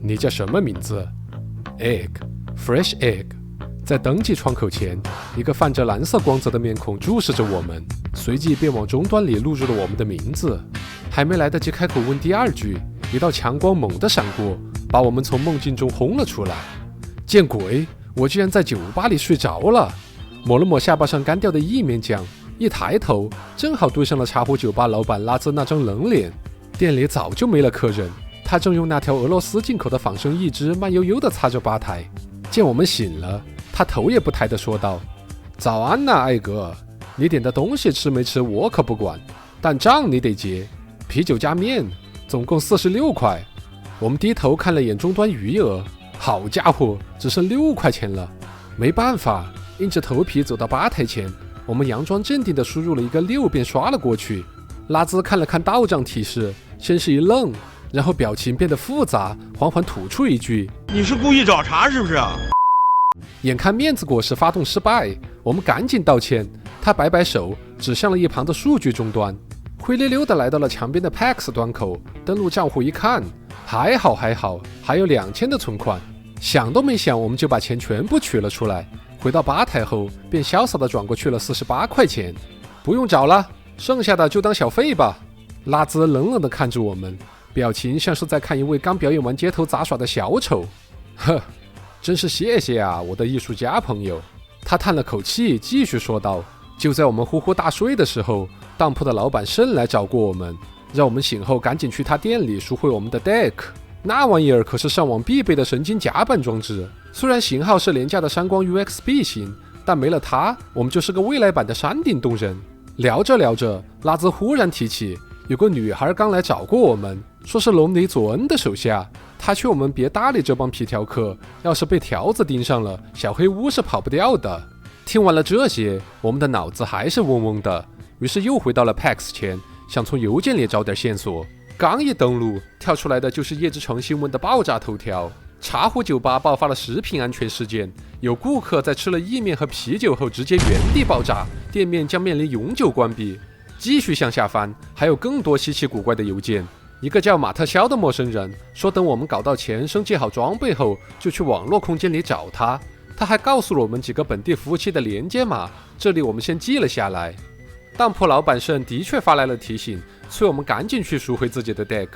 你叫什么名字 ？Egg, fresh egg。在登记窗口前，一个泛着蓝色光泽的面孔注视着我们，随即便往终端里录入了我们的名字。还没来得及开口问第二句，一道强光猛地闪过，把我们从梦境中轰了出来。见鬼！我居然在酒吧里睡着了。抹了抹下巴上干掉的意面酱，一抬头，正好对上了茶壶酒吧老板拉兹那张冷脸。店里早就没了客人，他正用那条俄罗斯进口的仿生义肢慢悠悠地擦着吧台。见我们醒了，他头也不抬地说道：“早安呐，艾格，你点的东西吃没吃我可不管，但账你得结，啤酒加面，总共46块。”我们低头看了眼终端余额，好家伙，只剩6块钱了。没办法，硬着头皮走到吧台前，我们佯装镇定地输入了一个6便刷了过去。拉兹看了看到账提示，先是一愣，然后表情变得复杂，缓缓吐出一句：“你是故意找茬是不是？”眼看面子果实发动失败，我们赶紧道歉。他摆摆手，指向了一旁的数据终端，灰溜溜地来到了墙边的 PAX 端口，登录账户一看，还好，还有2000的存款。想都没想，我们就把钱全部取了出来。回到吧台后，便潇洒地转过去了48块钱。不用找了，剩下的就当小费吧。拉兹冷冷地看着我们，表情像是在看一位刚表演完街头杂耍的小丑。呵，真是谢谢啊，我的艺术家朋友。他叹了口气，继续说道：“就在我们呼呼大睡的时候，当铺的老板盛来找过我们，让我们醒后赶紧去他店里赎回我们的 deck。那玩意儿可是上网必备的神经甲板装置，虽然型号是廉价的闪光 UXB 型，但没了它，我们就是个未来版的山顶洞人。”聊着聊着，拉兹忽然提起有个女孩刚来找过我们，说是隆尼佐恩的手下，他劝我们别搭理这帮皮条客，要是被条子盯上了，小黑屋是跑不掉的。听完了这些，我们的脑子还是嗡嗡的，于是又回到了 PAX 前，想从邮件里找点线索。刚一登录，跳出来的就是叶之城新闻的爆炸头条：茶壶酒吧爆发了食品安全事件，有顾客在吃了意面和啤酒后直接原地爆炸，店面将面临永久关闭。继续向下翻，还有更多稀奇古怪的邮件。一个叫马特肖的陌生人说，等我们搞到钱、升级好装备后，就去网络空间里找他。他还告诉了我们几个本地服务器的连接码，这里我们先记了下来。当铺老板盛的确发来了提醒，催我们赶紧去赎回自己的 deck。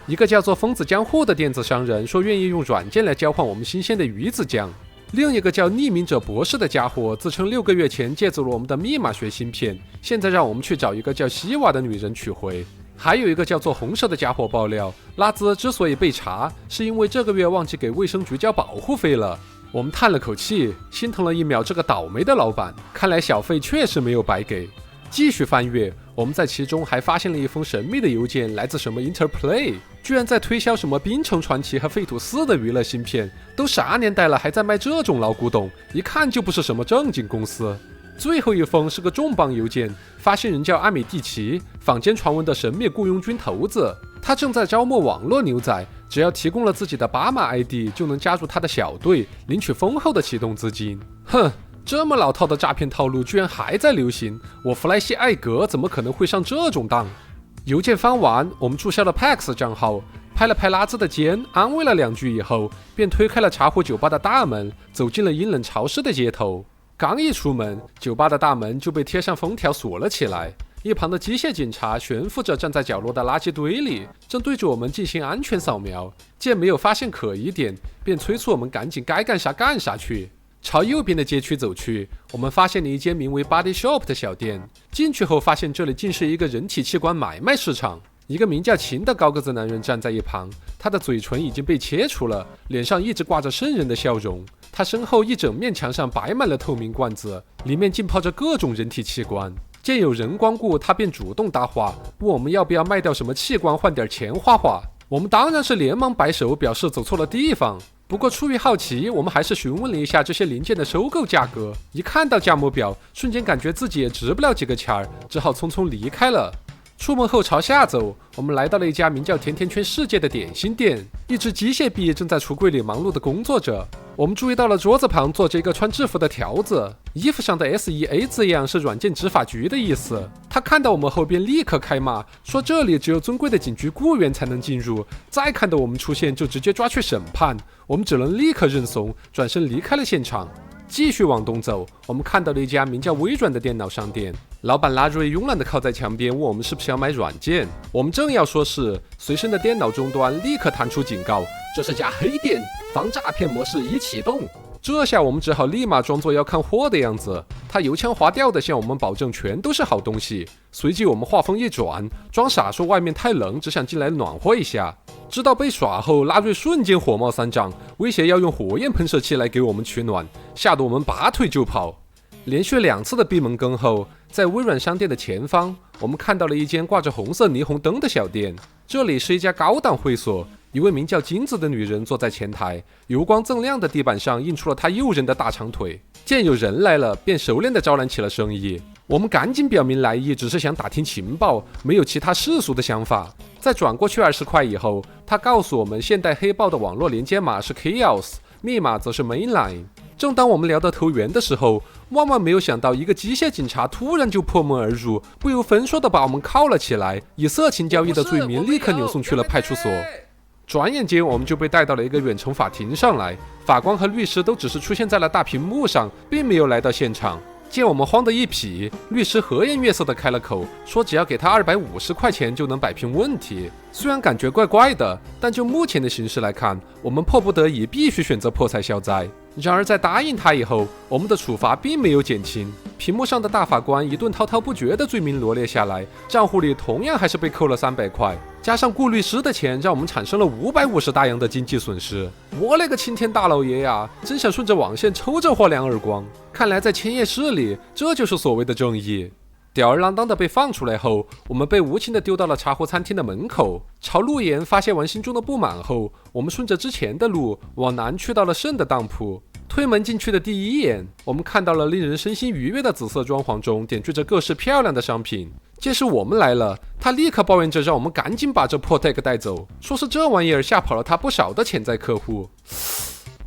一个叫做疯子江户的电子商人说愿意用软件来交换我们新鲜的鱼子酱。另一个叫匿名者博士的家伙自称6个月前借走了我们的密码学芯片，现在让我们去找一个叫希瓦的女人取回。还有一个叫做红蛇的家伙爆料，拉兹之所以被查，是因为这个月忘记给卫生局交保护费了。我们叹了口气，心疼了一秒这个倒霉的老板，看来小费确实没有白给。继续翻阅，我们在其中还发现了一封神秘的邮件，来自什么 Interplay， 居然在推销什么冰城传奇和废土4的娱乐芯片，都啥年代了还在卖这种老古董，一看就不是什么正经公司。最后一封是个重磅邮件，发信人叫阿米蒂奇，坊间传闻的神秘雇佣军头子，他正在招募网络牛仔，只要提供了自己的巴马 ID 就能加入他的小队，领取丰厚的启动资金。哼，这么老套的诈骗套路居然还在流行，我弗莱西艾格怎么可能会上这种当？邮件翻完，我们注销了 PAX 账号，拍了拍拉兹的肩，安慰了2句以后，便推开了茶壶酒吧的大门，走进了阴冷潮湿的街头。刚一出门，酒吧的大门就被贴上封条锁了起来，一旁的机械警察悬浮着站在角落的垃圾堆里，正对着我们进行安全扫描。见没有发现可疑点，便催促我们赶紧该干啥干啥去。朝右边的街区走去，我们发现了一间名为 Body Shop 的小店。进去后发现这里竟是一个人体器官买卖市场。一个名叫秦的高个子男人站在一旁，他的嘴唇已经被切除了，脸上一直挂着瘆人的笑容。他身后一整面墙上摆满了透明罐子，里面浸泡着各种人体器官。见有人光顾，他便主动搭话，问我们要不要卖掉什么器官换点钱花花。我们当然是连忙摆手，表示走错了地方。不过出于好奇，我们还是询问了一下这些零件的收购价格。一看到价目表，瞬间感觉自己也值不了几个钱儿，只好匆匆离开了。出门后朝下走，我们来到了一家名叫甜甜圈世界的点心店。一只机械臂正在橱柜里忙碌地工作着。我们注意到了桌子旁坐着一个穿制服的条子，衣服上的 SEA 字样是软件执法局的意思。他看到我们后边立刻开骂，说这里只有尊贵的警局雇员才能进入，再看到我们出现就直接抓去审判。我们只能立刻认怂，转身离开了现场。继续往东走，我们看到了一家名叫微软的电脑商店。老板拉瑞慵懒地靠在墙边，问我们是不是要买软件。我们正要说是，随身的电脑终端立刻弹出警告：这是家黑店，防诈骗模式已启动。这下我们只好立马装作要看货的样子。他油腔滑调地向我们保证全都是好东西。随即我们话锋一转，装傻说外面太冷，只想进来暖和一下。知道被耍后，拉瑞瞬间火冒三丈，威胁要用火焰喷射器来给我们取暖，吓得我们拔腿就跑。连续2次的闭门羹后，在微软商店的前方，我们看到了一间挂着红色霓虹灯的小店。这里是一家高档会所，一位名叫金子的女人坐在前台，油光锃亮的地板上映出了她诱人的大长腿。见有人来了，便熟练地招揽起了生意。我们赶紧表明来意，只是想打听情报，没有其他世俗的想法。在转过去20块以后，他告诉我们现代黑豹的网络连接码是 Chaos， 密码则是 Mainline。正当我们聊得投缘的时候，万万没有想到一个机械警察突然就破门而入，不由分说地把我们铐了起来，以色情交易的罪名立刻扭送去了派出所。转眼间我们就被带到了一个远程法庭上来，法官和律师都只是出现在了大屏幕上，并没有来到现场。见我们慌得一匹，律师和颜悦色地开了口，说只要给他250块钱就能摆平问题。虽然感觉怪怪的，但就目前的形势来看，我们迫不得已必须选择破财消灾。然而在答应他以后，我们的处罚并没有减轻。屏幕上的大法官一顿滔滔不绝的罪名罗列下来，账户里同样还是被扣了300块，加上雇律师的钱，让我们产生了550大洋的经济损失。我勒个青天大老爷呀，真想顺着网线抽这货2耳光。看来在千叶市里，这就是所谓的正义。吊儿郎当的被放出来后，我们被无情地丢到了茶壶餐厅的门口。朝路沿发泄完心中的不满后，我们顺着之前的路往南去到了圣的当铺。推门进去的第一眼，我们看到了令人身心愉悦的紫色装潢中点缀着各式漂亮的商品。见是我们来了，他立刻抱怨着让我们赶紧把这破 tag 带走，说是这玩意儿吓跑了他不少的潜在客户。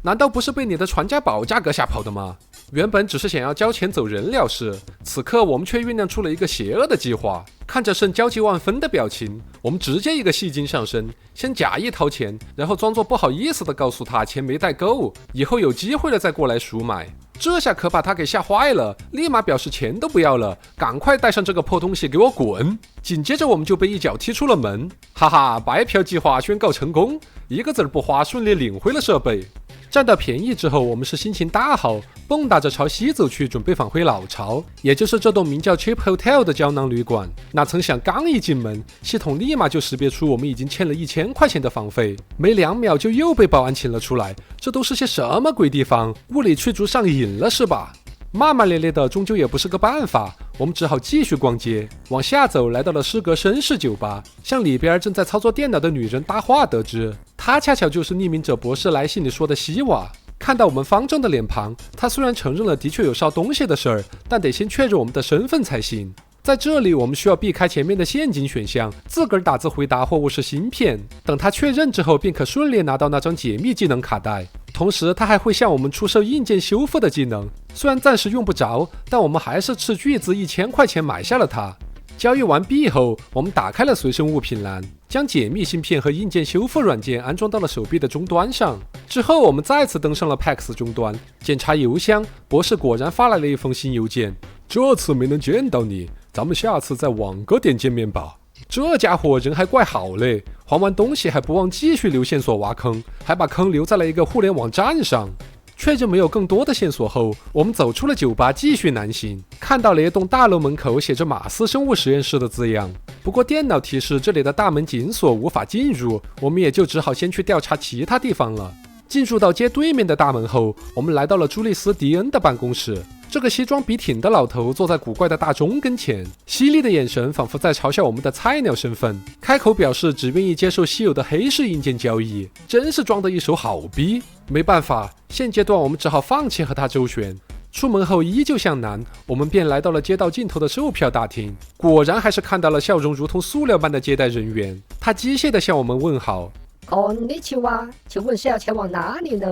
难道不是被你的传家宝价格吓跑的吗？原本只是想要交钱走人了事，此刻我们却酝酿出了一个邪恶的计划。看着圣焦急万分的表情，我们直接一个戏精上身，先假意掏钱，然后装作不好意思的告诉他钱没带够，以后有机会了再过来赎买。这下可把他给吓坏了，立马表示钱都不要了，赶快带上这个破东西给我滚。紧接着我们就被一脚踢出了门，哈哈，白嫖计划宣告成功，一个字不花顺利领回了设备。占到便宜之后，我们是心情大好，蹦跶着朝西走去，准备返回老巢，也就是这栋名叫 Cheap Hotel 的胶囊旅馆。哪曾想刚一进门，系统立马就识别出我们已经欠了1000块钱的房费，没2秒就又被保安请了出来。这都是些什么鬼地方？物理驱逐上瘾了是吧？骂骂咧咧的终究也不是个办法，我们只好继续逛街。往下走，来到了诗格绅士酒吧，向里边正在操作电脑的女人搭话得知，她恰巧就是匿名者博士来信里说的西瓦。看到我们方正的脸庞，她虽然承认了的确有烧东西的事儿，但得先确认我们的身份才行。在这里我们需要避开前面的陷阱选项，自个儿打字回答货物是芯片，等他确认之后便可顺利拿到那张解密技能卡带。同时他还会向我们出售硬件修复的技能，虽然暂时用不着，但我们还是斥巨资1000块钱买下了它。交易完毕后，我们打开了随身物品栏，将解密芯片和硬件修复软件安装到了手臂的终端上。之后我们再次登上了 PAX 终端，检查邮箱，博士果然发来了一封新邮件，这次没能见到你，咱们下次在网格点见面吧。这家伙人还怪好嘞，还完东西还不忘继续留线索挖坑，还把坑留在了一个互联网站上。确认没有更多的线索后，我们走出了酒吧，继续南行。看到了一栋大楼门口写着马斯生物实验室的字样，不过电脑提示这里的大门紧锁，无法进入，我们也就只好先去调查其他地方了。进入到街对面的大门后，我们来到了朱利斯·迪恩的办公室。这个西装笔挺的老头坐在古怪的大钟跟前，犀利的眼神仿佛在嘲笑我们的菜鸟身份，开口表示只愿意接受稀有的黑市硬件交易，真是装的一手好逼。没办法，现阶段我们只好放弃和他周旋。出门后依旧向南，我们便来到了街道尽头的售票大厅，果然还是看到了笑容如同塑料般的接待人员，他机械地向我们问好。こんにちは，请问是要前往哪里呢？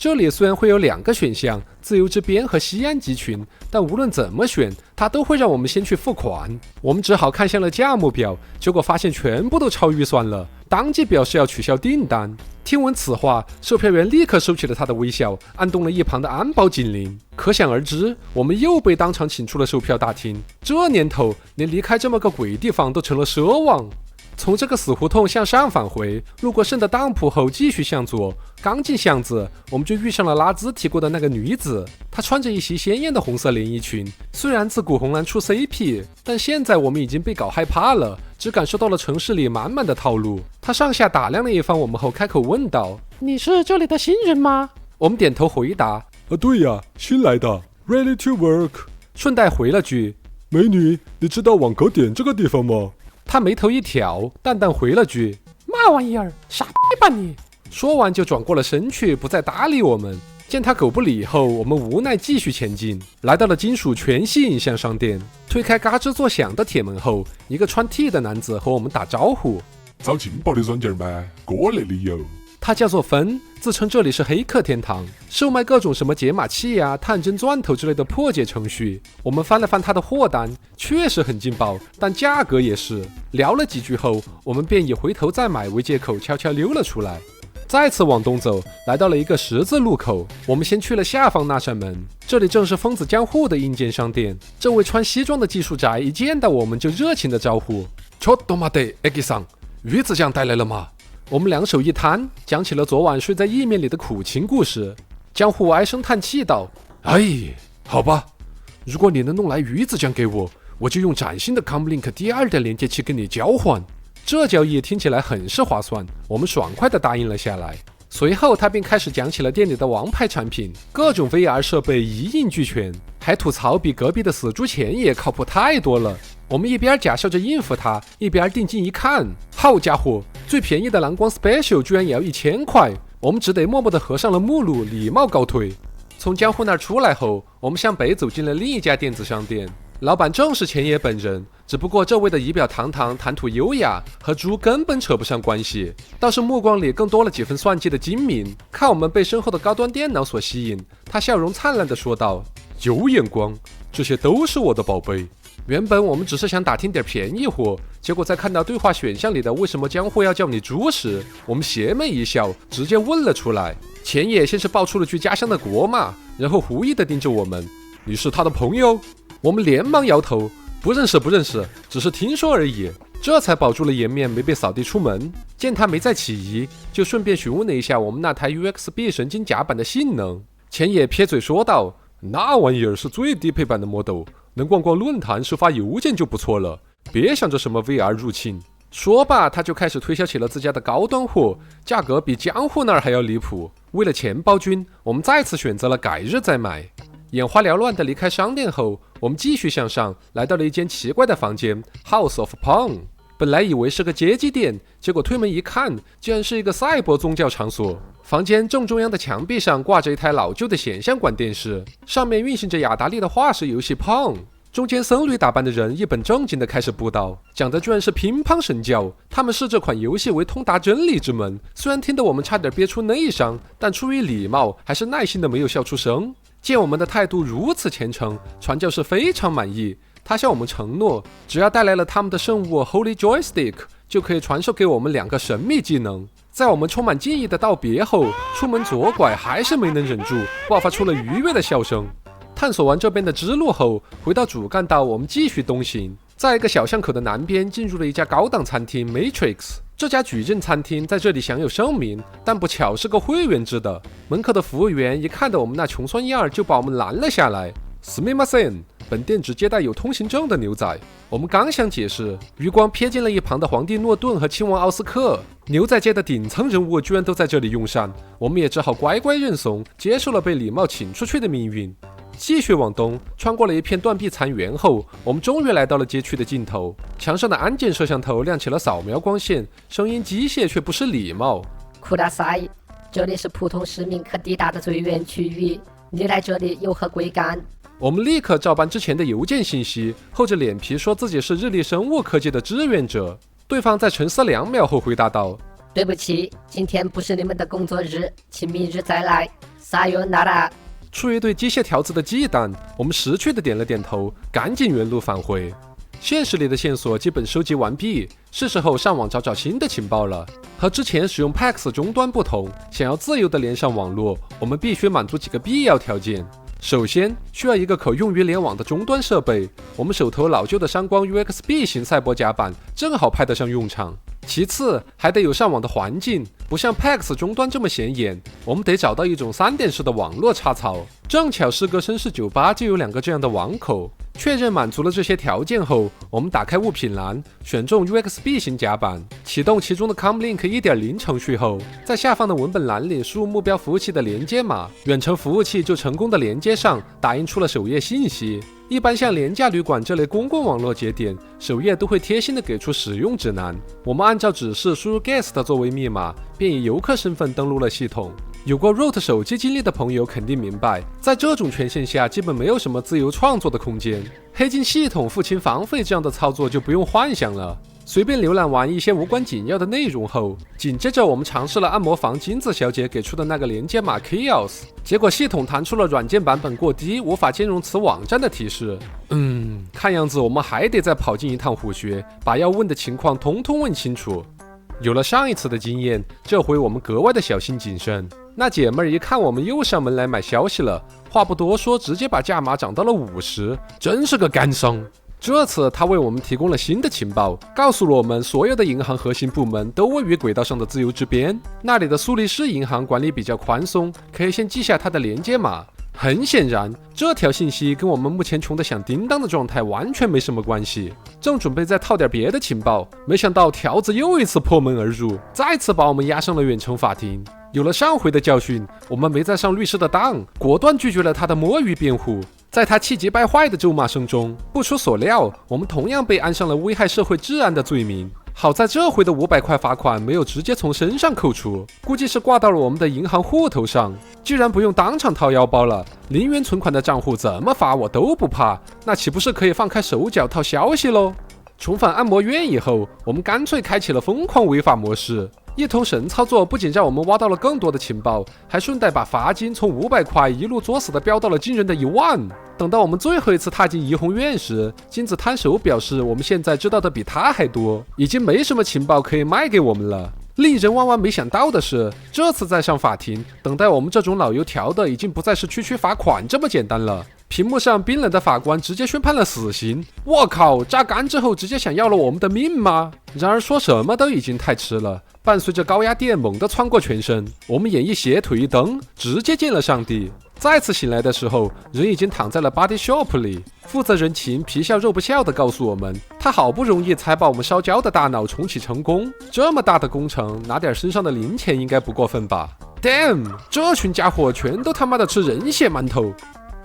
这里虽然会有2个选项，自由之边和西安集群，但无论怎么选，它都会让我们先去付款。我们只好看向了价目表，结果发现全部都超预算了，当即表示要取消订单。听闻此话，售票员立刻收起了他的微笑，按动了一旁的安保警铃。可想而知，我们又被当场请出了售票大厅。这年头，连离开这么个鬼地方都成了奢望。从这个死胡同向上返回，路过圣的当铺后继续向左，刚进巷子，我们就遇上了拉兹提过的那个女子。她穿着一袭鲜艳的红色连衣裙，虽然自古红蓝出 CP， 但现在我们已经被搞害怕了，只感受到了城市里满满的套路。她上下打量了一番我们后，开口问道：“你是这里的新人吗？”我们点头回答：“对呀，新来的 ，ready to work。”顺带回了句：“美女，你知道网格点这个地方吗？”他眉头一挑，淡淡回了句：“嘛玩意儿，傻逼吧你！”说完就转过了身去，不再搭理我们。见他狗不理后，我们无奈继续前进，来到了金属全息影像商店。推开嘎吱作响的铁门后，一个穿 T 的男子和我们打招呼：“找劲爆的软件吗？过来里有。”他叫做芬，自称这里是黑客天堂，售卖各种什么解码器啊、探针钻头之类的破解程序。我们翻了翻他的货单，确实很劲爆，但价格也是。聊了几句后，我们便以回头再买为借口，悄悄溜了出来。再次往东走，来到了一个十字路口。我们先去了下方那扇门，这里正是疯子江户的硬件商店。这位穿西装的技术宅一见到我们就热情的招呼：“ちょっと待て、エギさん，鱼子酱带来了吗？”我们两手一摊，讲起了昨晚睡在意面里的苦情故事。江户唉声叹气道：“哎，好吧，如果你能弄来鱼子酱给我，我就用崭新的 Comlink 第2代连接器跟你交换。”这交易听起来很是划算，我们爽快地答应了下来。随后他便开始讲起了店里的王牌产品，各种 VR 设备一应俱全，还吐槽比隔壁的死猪前也靠谱太多了。我们一边假笑着应付他，一边定睛一看，好家伙，最便宜的蓝光 Special 居然也要1000块，我们只得默默地合上了目录，礼貌告退。从江户那儿出来后，我们向北走进了另一家电子商店，老板正是前野本人，只不过这位的仪表堂堂，谈吐优雅，和猪根本扯不上关系，倒是目光里更多了几分算计的精明。看我们被身后的高端电脑所吸引，他笑容灿烂地说道：“有眼光，这些都是我的宝贝。”原本我们只是想打听点便宜货，结果在看到对话选项里的为什么江户要叫你猪时，我们邪魅一笑，直接问了出来。前野先是爆出了句家乡的国骂，然后狐疑地盯着我们：“你是他的朋友？”我们连忙摇头：“不认识，只是听说而已。”这才保住了颜面，没被扫地出门。见他没再起疑，就顺便询问了一下我们那台 UXB 神经甲板的性能。前野撇嘴说道：“那玩意儿是最低配版的 model， 能逛逛论坛、收发邮件就不错了，别想着什么 VR 入侵。”说罢，他就开始推销起了自家的高端货，价格比江户那儿还要离谱。为了钱包君，我们再次选择了改日再买。眼花缭乱地离开商店后，我们继续向上，来到了一间奇怪的房间 House of Pong。本来以为是个街机店，结果推门一看，竟然是一个赛博宗教场所。房间正中央的墙壁上挂着一台老旧的显像管电视，上面运行着雅达利的画室游戏 Pong。中间僧侣打扮的人一本正经地开始布道，讲的居然是乒乓神教。他们视这款游戏为通达真理之门，虽然听得我们差点憋出内伤，但出于礼貌，还是耐心的没有笑出声。见我们的态度如此虔诚，传教士非常满意。他向我们承诺，只要带来了他们的圣物 Holy Joystick， 就可以传授给我们2个神秘技能。在我们充满敬意的道别后，出门左拐还是没能忍住，爆发出了愉悦的笑声。探索完这边的支路后，回到主干道，我们继续东行，在一个小巷口的南边进入了一家高档餐厅 Matrix。这家矩阵餐厅在这里享有盛名，但不巧是个会员制的。门口的服务员一看到我们那穷酸样，就把我们拦了下来。すみません，本店只接待有通行证的牛仔。我们刚想解释，余光瞥见了一旁的皇帝诺顿和亲王奥斯克，牛仔界的顶层人物居然都在这里用膳，我们也只好乖乖认怂，接受了被礼貌请出去的命运。继续往东，穿过了一片断壁残垣后，我们终于来到了街区的尽头。墙上的安检摄像头亮起了扫描光线，声音机械却不失礼貌。库大塞，这里是普通市民可抵达的最远区域，你来这里有何贵干？我们立刻照搬之前的邮件信息，厚着脸皮说自己是日立生物科技的志愿者。对方在沉思2秒后回答道：“对不起，今天不是你们的工作日，请明日再来。Sayonara。出于对机械条子的忌惮，我们识趣的点了点头，赶紧原路返回。现实里的线索基本收集完毕，是时候上网找找新的情报了。和之前使用 PAX 终端不同，想要自由地连上网络，我们必须满足几个必要条件。首先，需要一个可用于联网的终端设备，我们手头老旧的闪光 UXB 型赛博甲板正好派得上用场。其次，还得有上网的环境，不像 PAX 终端这么显眼，我们得找到一种3点式的网络插槽。正巧诗阁绅士酒吧就有2个这样的网口。确认满足了这些条件后，我们打开物品栏，选中 UXB 型甲板，启动其中的 Comlink 1.0 程序后，在下方的文本栏里输入目标服务器的连接码，远程服务器就成功的连接上，打印出了首页信息。一般像廉价旅馆这类公共网络节点，首页都会贴心的给出使用指南。我们按照指示输入 guest 作为密码，便以游客身份登录了系统。有过 Root 手机经历的朋友肯定明白，在这种权限下，基本没有什么自由创作的空间。黑进系统付清房费这样的操作就不用幻想了。随便浏览完一些无关紧要的内容后，紧接着我们尝试了按摩房金子小姐给出的那个连接码 Chaos， 结果系统弹出了软件版本过低，无法兼容此网站的提示。看样子我们还得再跑进一趟虎穴，把要问的情况通通问清楚。有了上一次的经验，这回我们格外的小心谨慎。那姐妹儿一看我们又上门来买消息了，话不多说，直接把价码涨到了50，真是个干商。这次他为我们提供了新的情报，告诉了我们所有的银行核心部门都位于轨道上的自由之边，那里的苏黎世银行管理比较宽松，可以先记下它的连接码。很显然，这条信息跟我们目前穷得响叮当的状态完全没什么关系。正准备再套点别的情报，没想到条子又一次破门而入，再次把我们押上了远程法庭。有了上回的教训，我们没再上律师的当，果断拒绝了他的摸鱼辩护。在他气急败坏的咒骂声中，不出所料，我们同样被安上了危害社会治安的罪名。好在这回的500块罚款没有直接从身上扣除，估计是挂到了我们的银行户头上。既然不用当场掏腰包了，零元存款的账户怎么罚我都不怕，那岂不是可以放开手脚套消息喽？重返按摩院以后，我们干脆开启了疯狂违法模式。一通神操作不仅让我们挖到了更多的情报，还顺带把罚金从500块一路作死的飙到了惊人的1万。等到我们最后一次踏进怡红院时，金子摊手表示我们现在知道的比他还多，已经没什么情报可以卖给我们了。令人万万没想到的是，这次再上法庭，等待我们这种老油条的已经不再是区区罚款这么简单了。屏幕上冰冷的法官直接宣判了死刑。我靠，榨干之后直接想要了我们的命吗？然而说什么都已经太迟了，伴随着高压电猛地穿过全身，我们眼一斜腿一蹬，直接见了上帝。再次醒来的时候，人已经躺在了 Body Shop 里。负责人秦皮笑肉不笑地告诉我们，他好不容易才把我们烧焦的大脑重启成功，这么大的工程，拿点身上的零钱应该不过分吧。 Damn， 这群家伙全都他妈的吃人血馒头。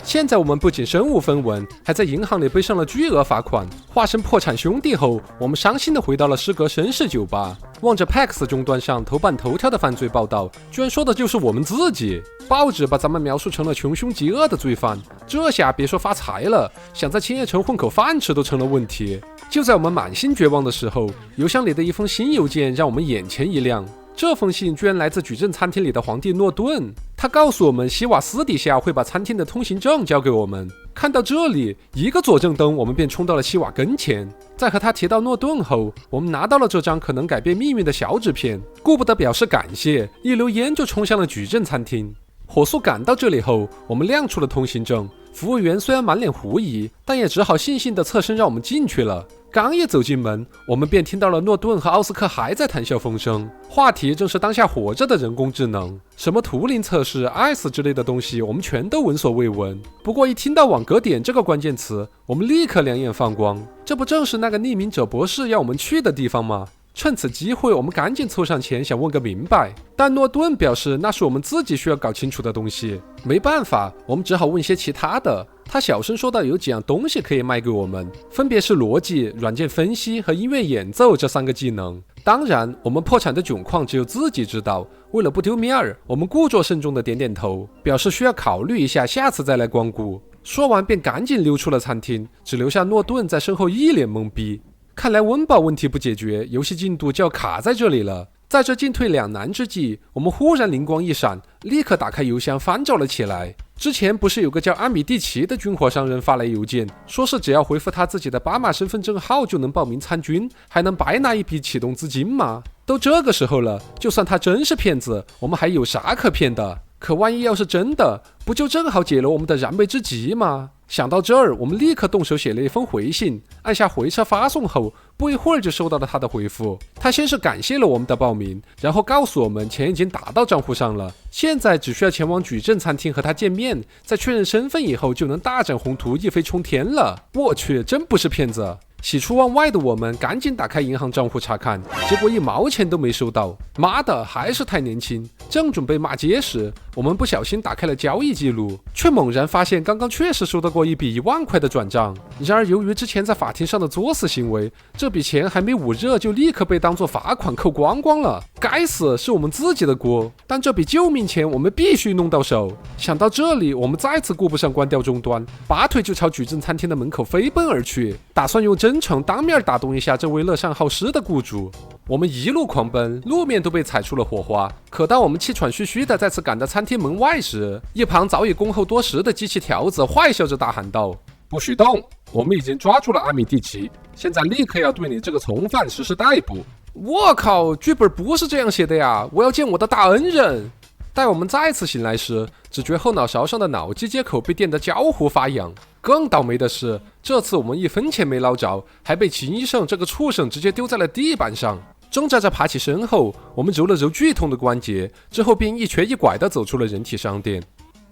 现在我们不仅身无分文，还在银行里背上了巨额罚款。化身破产兄弟后，我们伤心地回到了诗阁绅士酒吧，望着 PAX 终端上头版头条的犯罪报道，居然说的就是我们自己。报纸把咱们描述成了穷凶极恶的罪犯，这下别说发财了，想在青叶城混口饭吃都成了问题。就在我们满心绝望的时候，邮箱里的一封新邮件让我们眼前一亮。这封信居然来自矩阵餐厅里的皇帝诺顿，他告诉我们希瓦私底下会把餐厅的通行证交给我们。看到这里，一个左正灯，我们便冲到了希瓦跟前。在和他提到诺顿后，我们拿到了这张可能改变命运的小纸片，顾不得表示感谢，一溜烟就冲向了矩阵餐厅。火速赶到这里后，我们亮出了通行证。服务员虽然满脸狐疑，但也只好悻悻地侧身让我们进去了。刚一走进门，我们便听到了诺顿和奥斯克还在谈笑风生，话题正是当下火着的人工智能，什么图灵测试、ICE 之类的东西，我们全都闻所未闻。不过一听到网格点这个关键词，我们立刻两眼放光，这不正是那个匿名者博士要我们去的地方吗？趁此机会，我们赶紧凑上前想问个明白，但诺顿表示那是我们自己需要搞清楚的东西。没办法，我们只好问些其他的。他小声说到有几样东西可以卖给我们，分别是逻辑、软件分析和音乐演奏这3个技能。当然，我们破产的窘况只有自己知道，为了不丢面儿，我们故作慎重的点点头，表示需要考虑一下，下次再来光顾。说完便赶紧溜出了餐厅，只留下诺顿在身后一脸懵逼。看来温饱问题不解决，游戏进度就要卡在这里了。在这进退两难之际，我们忽然灵光一闪，立刻打开邮箱翻找了起来。之前不是有个叫阿米蒂奇的军火商人发来邮件，说是只要回复他自己的巴马身份证号就能报名参军，还能白拿一笔启动资金吗？都这个时候了，就算他真是骗子，我们还有啥可骗的？可万一要是真的，不就正好解了我们的燃眉之急吗？想到这儿，我们立刻动手写了一封回信，按下回车发送后，不一会儿就收到了他的回复。他先是感谢了我们的报名，然后告诉我们钱已经打到账户上了，现在只需要前往矩阵餐厅和他见面，在确认身份以后就能大展宏图，一飞冲天了。我去，真不是骗子！喜出望外的我们赶紧打开银行账户查看，结果1毛钱都没收到。妈的，还是太年轻！正准备骂街时，我们不小心打开了交易记录，却猛然发现刚刚确实收到过一笔1万块的转账。然而由于之前在法庭上的作死行为，这笔钱还没捂热就立刻被当作罚款扣光光了。该死，是我们自己的锅！但这笔救命钱我们必须弄到手。想到这里，我们再次顾不上关掉终端，拔腿就朝矩阵餐厅的门口飞奔而去，打算用真诚当面打动一下这位乐善好施的雇主。我们一路狂奔，路面都被踩出了火花。可当我们气喘吁吁地再次赶到餐厅门外时，一旁早已恭候多时的机器条子坏笑着大喊道：“不许动！我们已经抓住了阿米蒂奇，现在立刻要对你这个从犯实施逮捕。”我靠，剧本不是这样写的呀！我要见我的大恩人。待我们再次醒来时，只觉后脑勺上的脑机接口被电得焦糊发痒。更倒霉的是，这次我们1分钱没捞着，还被秦医生这个畜生直接丢在了地板上。挣扎着爬起身后，我们揉了揉剧痛的关节，之后便一瘸一拐地走出了人体商店。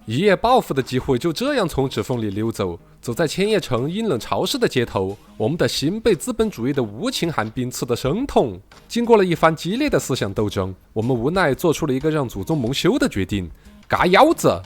一夜暴富的机会就这样从指缝里溜走。走在千叶城阴冷潮湿的街头，我们的心被资本主义的无情寒冰刺得生痛。经过了一番激烈的思想斗争，我们无奈做出了一个让祖宗蒙羞的决定：嘎腰子。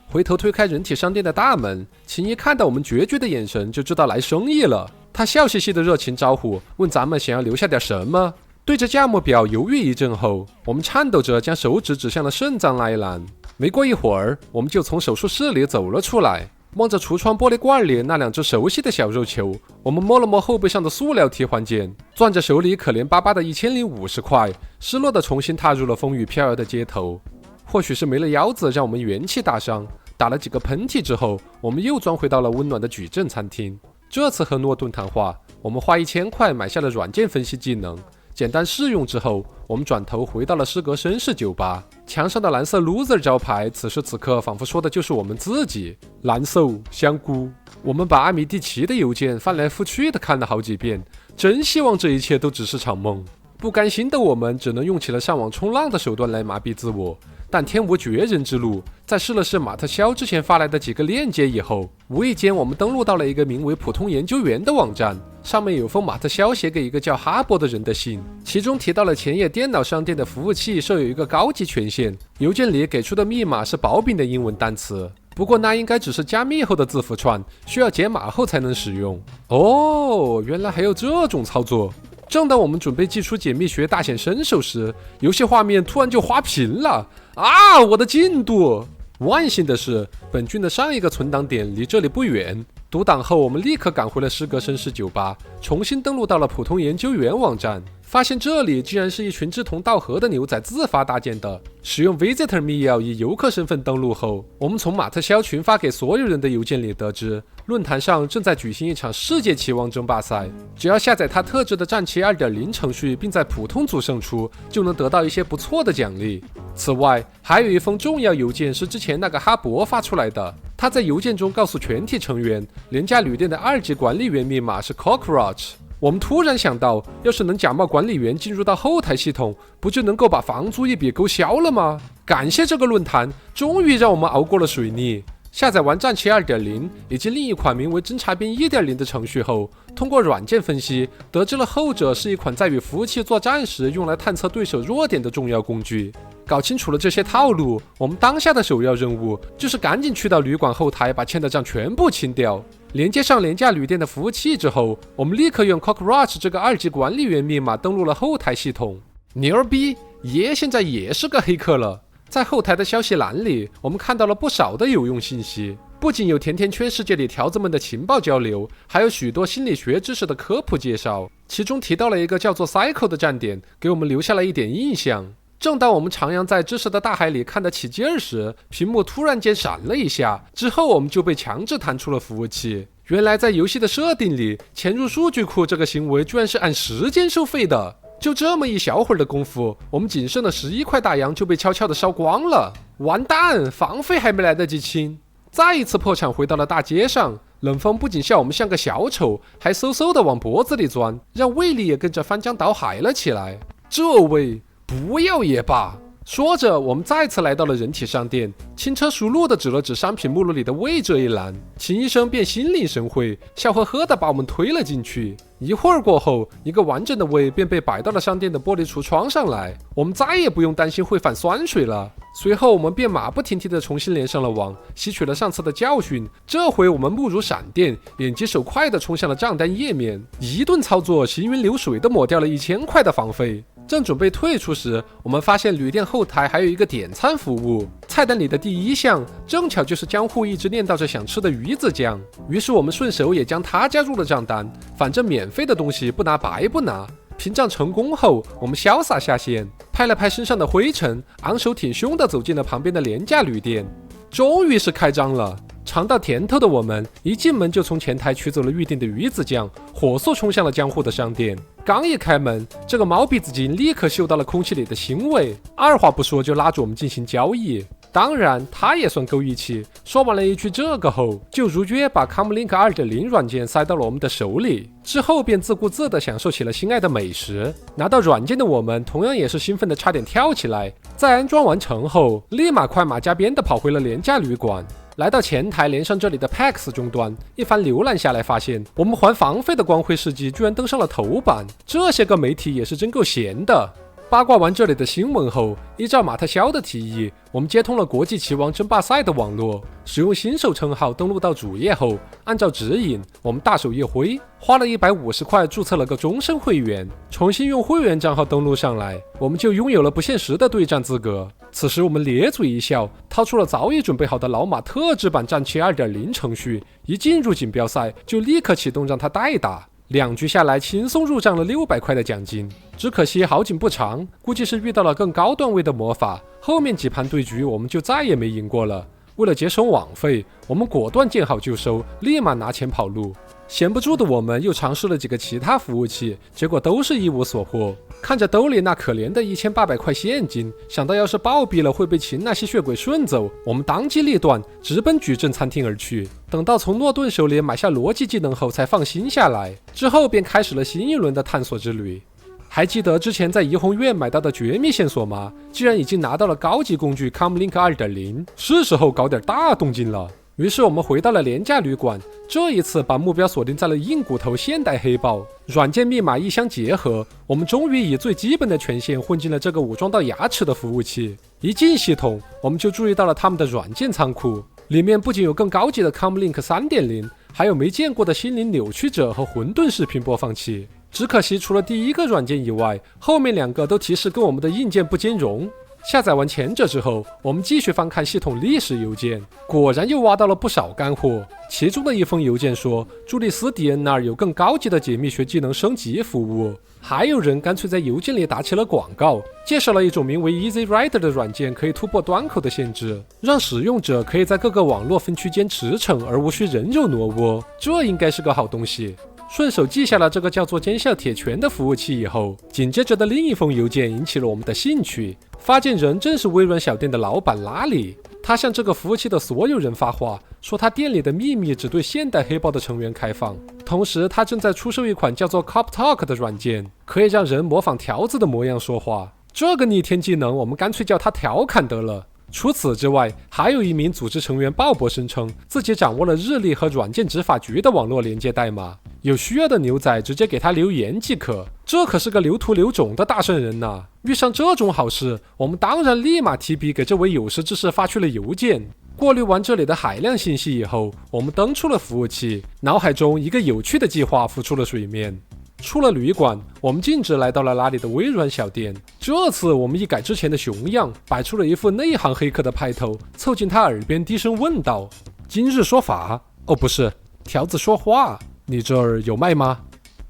回头推开人体商店的大门，秦一看到我们决绝的眼神，就知道来生意了。他笑嘻嘻的热情招呼，问咱们想要留下点什么。对着价目表犹豫一阵后，我们颤抖着将手指指向了肾脏那一栏。没过一会儿，我们就从手术室里走了出来。望着橱窗玻璃罐里那2只熟悉的小肉球，我们摸了摸后背上的塑料替换件，攥着手里可怜巴巴的1050块，失落地重新踏入了风雨飘摇的街头。或许是没了腰子让我们元气大伤，打了几个喷嚏之后，我们又钻回到了温暖的矩阵餐厅。这次和诺顿谈话，我们花1000块买下了软件分析技能。简单试用之后，我们转头回到了诗格绅士酒吧。墙上的蓝色 loser 招牌此时此刻仿佛说的就是我们自己。蓝瘦香菇。我们把阿米蒂奇的邮件翻来覆去的看了好几遍，真希望这一切都只是场梦。不甘心的我们只能用起了上网冲浪的手段来麻痹自我。但天无绝人之路，在试了试马特肖之前发来的几个链接以后，无意间我们登录到了一个名为普通研究员的网站，上面有封马特肖写给一个叫哈勃的人的信，其中提到了前夜电脑商店的服务器设有一个高级权限，邮件里给出的密码是薄饼的英文单词，不过那应该只是加密后的字符串，需要解码后才能使用。哦，原来还有这种操作。正当我们准备祭出解密学大显身手时，游戏画面突然就滑屏了啊！我的进度！万幸的是，本军的上一个存档点离这里不远。读档后，我们立刻赶回了诗格绅士酒吧，重新登录到了普通研究员网站，发现这里竟然是一群志同道合的牛仔自发搭建的。使用 Visitor Mail 以游客身份登录后，我们从马特肖群发给所有人的邮件里得知，论坛上正在举行一场世界棋王争霸赛，只要下载它特制的战棋 2.0 程序，并在普通组胜出，就能得到一些不错的奖励。此外，还有一封重要邮件是之前那个哈勃发出来的，他在邮件中告诉全体成员，廉价旅店的2级管理员密码是 Cockroach。我们突然想到，要是能假冒管理员进入到后台系统，不就能够把房租一笔勾销了吗？感谢这个论坛，终于让我们熬过了水逆。下载完战棋 2.0 以及另一款名为侦察兵 1.0 的程序后，通过软件分析，得知了后者是一款在与服务器作战时用来探测对手弱点的重要工具。搞清楚了这些套路，我们当下的首要任务就是赶紧去到旅馆后台把欠的账全部清掉。连接上廉价旅店的服务器之后，我们立刻用 Cockroach 这个2级管理员密码登录了后台系统。牛逼，爷现在也是个黑客了。在后台的消息栏里，我们看到了不少的有用信息。不仅有甜甜圈世界里条子们的情报交流，还有许多心理学知识的科普介绍，其中提到了一个叫做 Cycle 的站点，给我们留下了一点印象。正当我们徜徉在知识的大海里看得起劲儿时，屏幕突然间闪了一下，之后我们就被强制弹出了服务器。原来在游戏的设定里，潜入数据库这个行为居然是按时间收费的。就这么一小会儿的功夫，我们仅剩的11块大洋就被悄悄地烧光了。完蛋，房费还没来得及清。再一次破产回到了大街上，冷风不仅笑我们像个小丑，还嗖嗖地往脖子里钻，让胃里也跟着翻江倒海了起来。这位不要也罢。说着，我们再次来到了人体商店，轻车熟路地指了指商品目录里的胃这一栏，秦医生便心领神会，笑呵呵地把我们推了进去。一会儿过后，一个完整的胃便被摆到了商店的玻璃橱窗上来，我们再也不用担心会反酸水了。随后我们便马不停蹄地重新连上了网，吸取了上次的教训。这回我们目如闪电，眼疾手快地冲向了账单页面，一顿操作行云流水地抹掉了1000块的房费。正准备退出时，我们发现旅店后台还有一个点餐服务，菜单里的第一项正巧就是江户一直念叨着想吃的鱼子酱，于是我们顺手也将它加入了账单，反正免费的东西不拿白不拿。屏障成功后，我们潇洒下线，拍了拍身上的灰尘，昂首挺胸地走进了旁边的廉价旅店。终于是开张了。尝到甜头的我们一进门就从前台取走了预定的鱼子酱，火速冲向了江户的商店。刚一开门，这个毛鼻子精立刻嗅到了空气里的腥味，二话不说就拉着我们进行交易。当然他也算够义气，说完了一句这个后，就如约把 Comlink 2.0 软件塞到了我们的手里，之后便自顾自地享受起了心爱的美食。拿到软件的我们同样也是兴奋的差点跳起来，在安装完成后，立马快马加鞭地跑回了廉价旅馆。来到前台，连上这里的 PAX 终端，一番浏览下来，发现我们还房费的光辉事迹居然登上了头版，这些个媒体也是真够闲的。八卦完这里的新闻后，依照马特肖的提议，我们接通了国际棋王争霸赛的网络，使用新手称号登录到主页后，按照指引，我们大手一挥，花了150块注册了个终身会员，重新用会员账号登录上来，我们就拥有了不限时的对战资格。此时我们咧嘴一笑，掏出了早已准备好的老马特制版战旗 2.0 程序，一进入锦标赛就立刻启动让他代打。2局下来，轻松入账了600块的奖金。只可惜好景不长，估计是遇到了更高段位的魔法，后面几盘对局我们就再也没赢过了。为了节省网费，我们果断见好就收，立马拿钱跑路。闲不住的我们又尝试了几个其他服务器，结果都是一无所获。看着兜里那可怜的1800块现金，想到要是暴毙了会被秦那吸血鬼顺走，我们当机立断，直奔矩阵餐厅而去。等到从诺顿手里买下逻辑技能后，才放心下来。之后便开始了新一轮的探索之旅。还记得之前在怡红院买到的绝密线索吗？既然已经拿到了高级工具 Comlink 2.0， 是时候搞点大动静了。于是我们回到了廉价旅馆，这一次把目标锁定在了硬骨头现代黑豹。软件密码一相结合，我们终于以最基本的权限混进了这个武装到牙齿的服务器。一进系统，我们就注意到了他们的软件仓库，里面不仅有更高级的 Comlink 3.0， 还有没见过的心灵扭曲者和混沌视频播放器。只可惜除了第一个软件以外，后面2个都提示跟我们的硬件不兼容。下载完前者之后，我们继续翻看系统历史邮件，果然又挖到了不少干货。其中的一封邮件说，朱利斯 DNR 有更高级的解密学技能升级服务。还有人干脆在邮件里打起了广告，介绍了一种名为 Easy Rider 的软件，可以突破端口的限制，让使用者可以在各个网络分区间驰骋，而无需人肉挪窝。这应该是个好东西。顺手记下了这个叫做尖笑铁拳的服务器以后，紧接着的另一封邮件引起了我们的兴趣。发件人正是微软小店的老板拉里，他向这个服务器的所有人发话，说他店里的秘密只对现代黑豹的成员开放。同时他正在出售一款叫做 Cop Talk 的软件，可以让人模仿条子的模样说话。这个逆天技能我们干脆叫他调侃得了。除此之外，还有一名组织成员鲍勃声称自己掌握了日历和软件执法局的网络连接代码，有需要的牛仔直接给他留言即可。这可是个留图留种的大圣人呐！遇上这种好事，我们当然立马提笔给这位有识之士发去了邮件。过滤完这里的海量信息以后，我们登出了服务器，脑海中一个有趣的计划浮出了水面。出了旅馆，我们径直来到了拉里的微软小店。这次我们一改之前的熊样，摆出了一副内行黑客的派头，凑近他耳边低声问道：今日说法，哦不是，条子说话，你这儿有卖吗？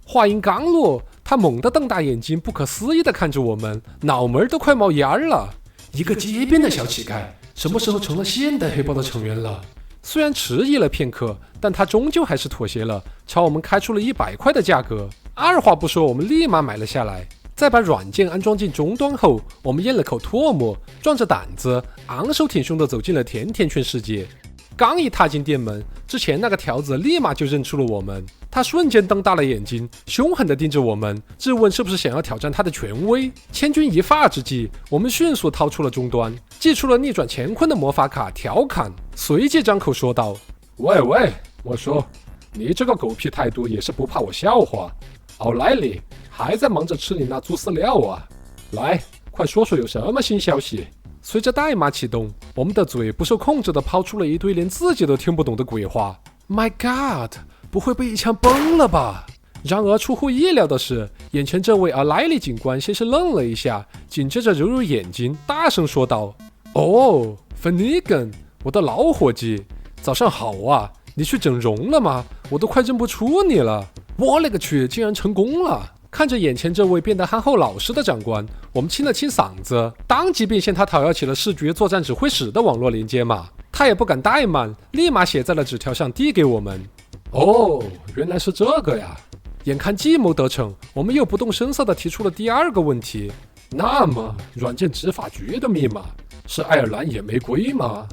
话音刚落，他猛地瞪大眼睛，不可思议地看着我们，脑门都快冒烟了。一个街边的小乞丐，什么时候成了现代黑帮的成员了？虽然迟疑了片刻，但他终究还是妥协了，朝我们开出了100块的价格。二话不说，我们立马买了下来。在把软件安装进终端后，我们咽了口唾沫，壮着胆子，昂首挺胸地走进了甜甜圈世界。刚一踏进店门，之前那个条子立马就认出了我们，他瞬间瞪大了眼睛，凶狠地盯着我们，质问是不是想要挑战他的权威。千钧一发之际，我们迅速掏出了终端，祭出了逆转乾坤的魔法卡，调侃，随即张口说道：喂，我说，你这个狗屁态度也是不怕我笑话。奥莱里还在忙着吃你那猪饲料啊，来，快说说有什么新消息。随着代码启动，我们的嘴不受控制地抛出了一堆连自己都听不懂的鬼话。My God， 不会被一枪崩了吧？然而出乎意料的是，眼前这位阿莱利警官先是愣了一下，紧接着揉揉眼睛，大声说道：哦 Finnegan， 我的老伙计，早上好啊，你去整容了吗？我都快认不出你了。我勒个去，竟然成功了！看着眼前这位变得憨厚老实的长官，我们清了清嗓子，当即便向他讨要起了视觉作战指挥室的网络连接码。他也不敢怠慢，立马写在了纸条上递给我们。哦，原来是这个呀！眼看计谋得逞，我们又不动声色地提出了第二个问题。那么，软件执法局的密码是爱尔兰野玫瑰吗？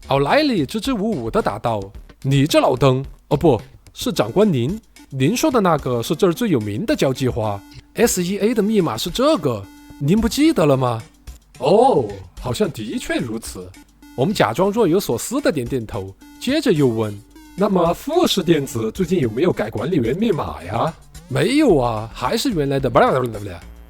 奥莱里支支吾吾地答道：你这老登，哦不是长官您说的那个是这儿最有名的交际花 SEA 的密码是这个，您不记得了吗？哦，好像的确如此。我们假装若有所思的点点头，接着又问：那么富士电子最近有没有改管理员密码呀？没有啊，还是原来的，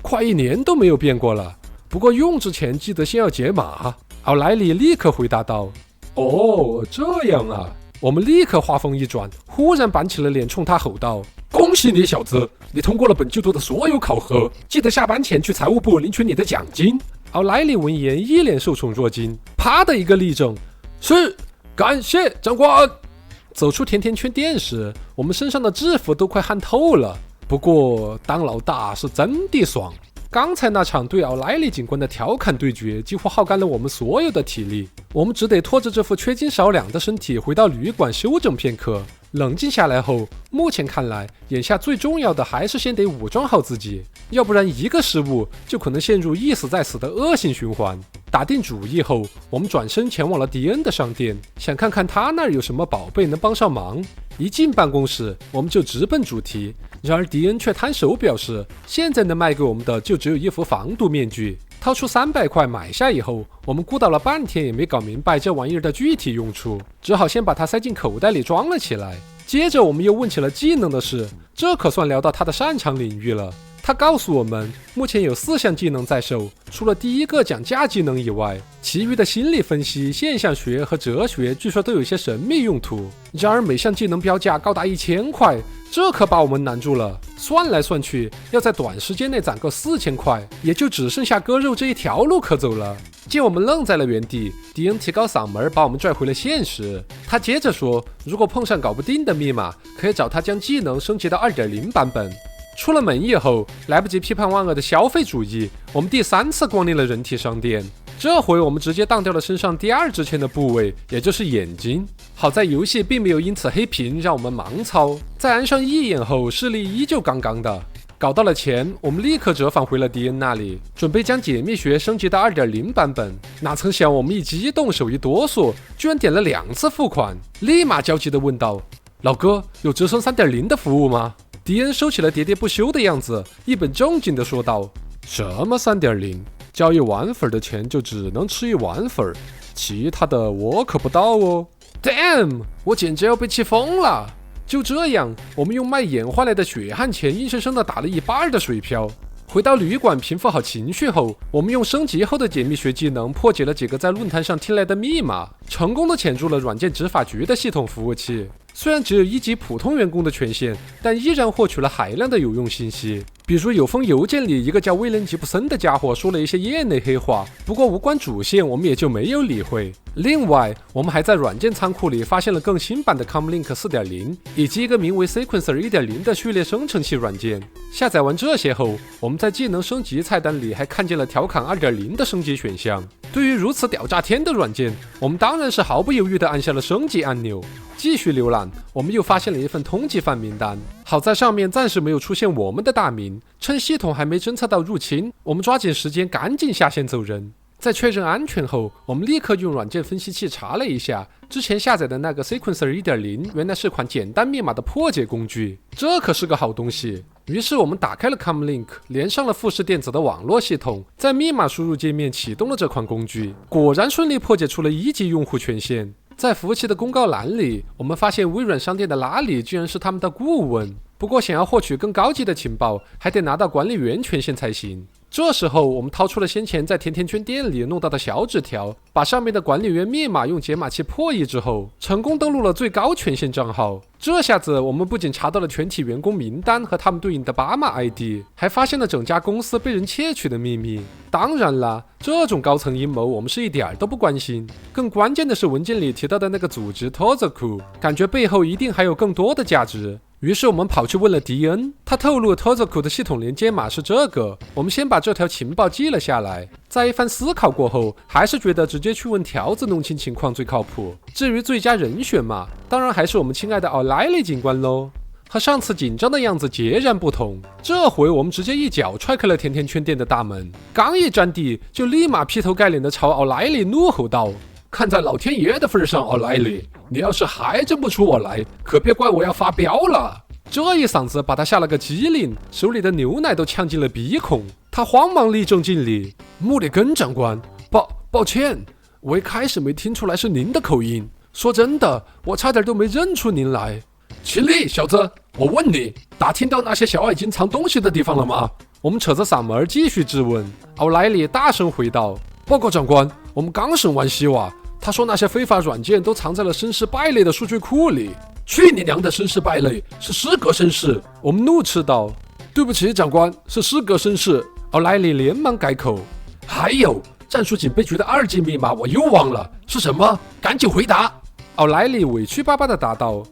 快1年都没有变过了。不过用之前记得先要解码。奥莱里立刻回答道：哦，这样啊。我们立刻话锋一转，忽然板起了脸，冲他吼道：恭喜你小子，你通过了本季度的所有考核，记得下班前去财务部领取你的奖金。奥莱里闻言一脸受宠若惊，啪的一个立正，是，感谢长官。走出甜甜圈店时，我们身上的制服都快汗透了。不过当老大是真的爽。刚才那场对奥莱里警官的调侃对决几乎耗干了我们所有的体力，我们只得拖着这副缺斤少两的身体回到旅馆休整片刻。冷静下来后，目前看来，眼下最重要的还是先得武装好自己，要不然一个失误就可能陷入一死再死的恶性循环。打定主意后，我们转身前往了迪恩的商店，想看看他那儿有什么宝贝能帮上忙。一进办公室，我们就直奔主题。然而迪恩却摊手表示，现在能卖给我们的就只有一副防毒面具。掏出300块买下以后，我们鼓捣了半天也没搞明白这玩意儿的具体用处，只好先把它塞进口袋里装了起来。接着我们又问起了技能的事，这可算聊到他的擅长领域了。他告诉我们，目前有4项技能在手，除了第一个讲价技能以外，其余的心理分析、现象学和哲学据说都有些神秘用途。然而每项技能标价高达1000块，这可把我们难住了。算来算去，要在短时间内攒够4000块，也就只剩下割肉这一条路可走了。见我们愣在了原地，迪恩提高嗓门把我们拽回了现实。他接着说，如果碰上搞不定的密码，可以找他将技能升级到 2.0 版本。出了门以后，来不及批判万恶的消费主义，我们第3次光临了人体商店。这回我们直接当掉了身上第2值钱的部位，也就是眼睛。好在游戏并没有因此黑屏，让我们盲操。在安上一眼后，视力依旧杠杠的。搞到了钱，我们立刻折返回了迪恩那里，准备将解密学升级到 2.0 版本。哪曾想我们一激动，手一哆嗦，居然点了2次付款，立马焦急地问道：老哥，有折升 3.0 的服务吗？迪恩收起了喋喋不休的样子，一本正经地说道：什么 3.0？ 交1万粉的钱就只能吃1万粉，其他的我可不到哦。Damn， 我简直要被气疯了。就这样，我们用卖眼换来的血汗钱硬生生地打了1半的水漂。回到旅馆平复好情绪后，我们用升级后的解密学技能破解了几个在论坛上听来的密码，成功地潜入了软件执法局的系统服务器。虽然只有1级普通员工的权限，但依然获取了海量的有用信息。比如有封邮件里，一个叫威廉吉布森的家伙说了一些业内黑话，不过无关主线，我们也就没有理会。另外，我们还在软件仓库里发现了更新版的 Comlink 4.0， 以及一个名为 Sequencer 1.0的序列生成器软件。下载完这些后，我们在技能升级菜单里还看见了调侃 2.0 的升级选项。对于如此屌炸天的软件，我们当然是毫不犹豫地按下了升级按钮。继续浏览，我们又发现了一份通缉犯名单，好在上面暂时没有出现我们的大名。趁系统还没侦测到入侵，我们抓紧时间赶紧下线走人。在确认安全后，我们立刻用软件分析器查了一下，之前下载的那个 Sequencer 1.0 原来是款简单密码的破解工具，这可是个好东西。于是我们打开了 Comlink， 连上了富士电子的网络系统，在密码输入界面启动了这款工具，果然顺利破解出了1级用户权限。在服务器的公告栏里，我们发现微软商店的拉里居然是他们的顾问，不过想要获取更高级的情报，还得拿到管理员权限才行。这时候我们掏出了先前在甜甜圈店里弄到的小纸条，把上面的管理员密码用解码器破译之后，成功登录了最高权限账号。这下子我们不仅查到了全体员工名单和他们对应的巴马 ID， 还发现了整家公司被人窃取的秘密。当然了，这种高层阴谋我们是一点都不关心，更关键的是文件里提到的那个组织 Tozoku， 感觉背后一定还有更多的价值。于是我们跑去问了迪恩，他透露 Tozoku 的系统连接码是这个。我们先把这条情报记了下来，在一番思考过后，还是觉得直接去问条子弄清情况最靠谱。至于最佳人选嘛，当然还是我们亲爱的奥莱利警官喽。和上次紧张的样子截然不同，这回我们直接一脚踹开了甜甜圈店的大门，刚一沾地就立马劈头盖脸的朝奥莱利怒吼道：看在老天爷的份上，奥莱利，你要是还认不出我来，可别怪我要发飙了。这一嗓子把他吓了个机灵，手里的牛奶都呛进了鼻孔。他慌忙立正敬礼：穆里根长官，抱歉，我一开始没听出来是您的口音，说真的，我差点都没认出您来。秦力，小子，我问你，打听到那些小矮精藏东西的地方了吗？我们扯着嗓门继续质问。奥莱里大声回道：报告长官，我们刚审完希瓦，他说那些非法软件都藏在了绅士败类的数据库里。去你娘的绅士败类，是失格绅士！我们怒斥道。对不起，长官，是失格绅士。奥莱里连忙改口。还有战术警备局的2级密码我又忘了，是什么？赶紧回答！奥莱里委屈巴巴地答道：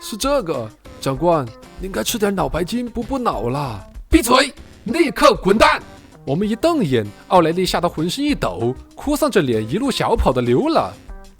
是这个，长官，您该吃点脑白金补补脑啦。闭嘴，立刻滚蛋！我们一瞪眼，奥莱利吓得浑身一抖，哭丧着脸一路小跑的溜了。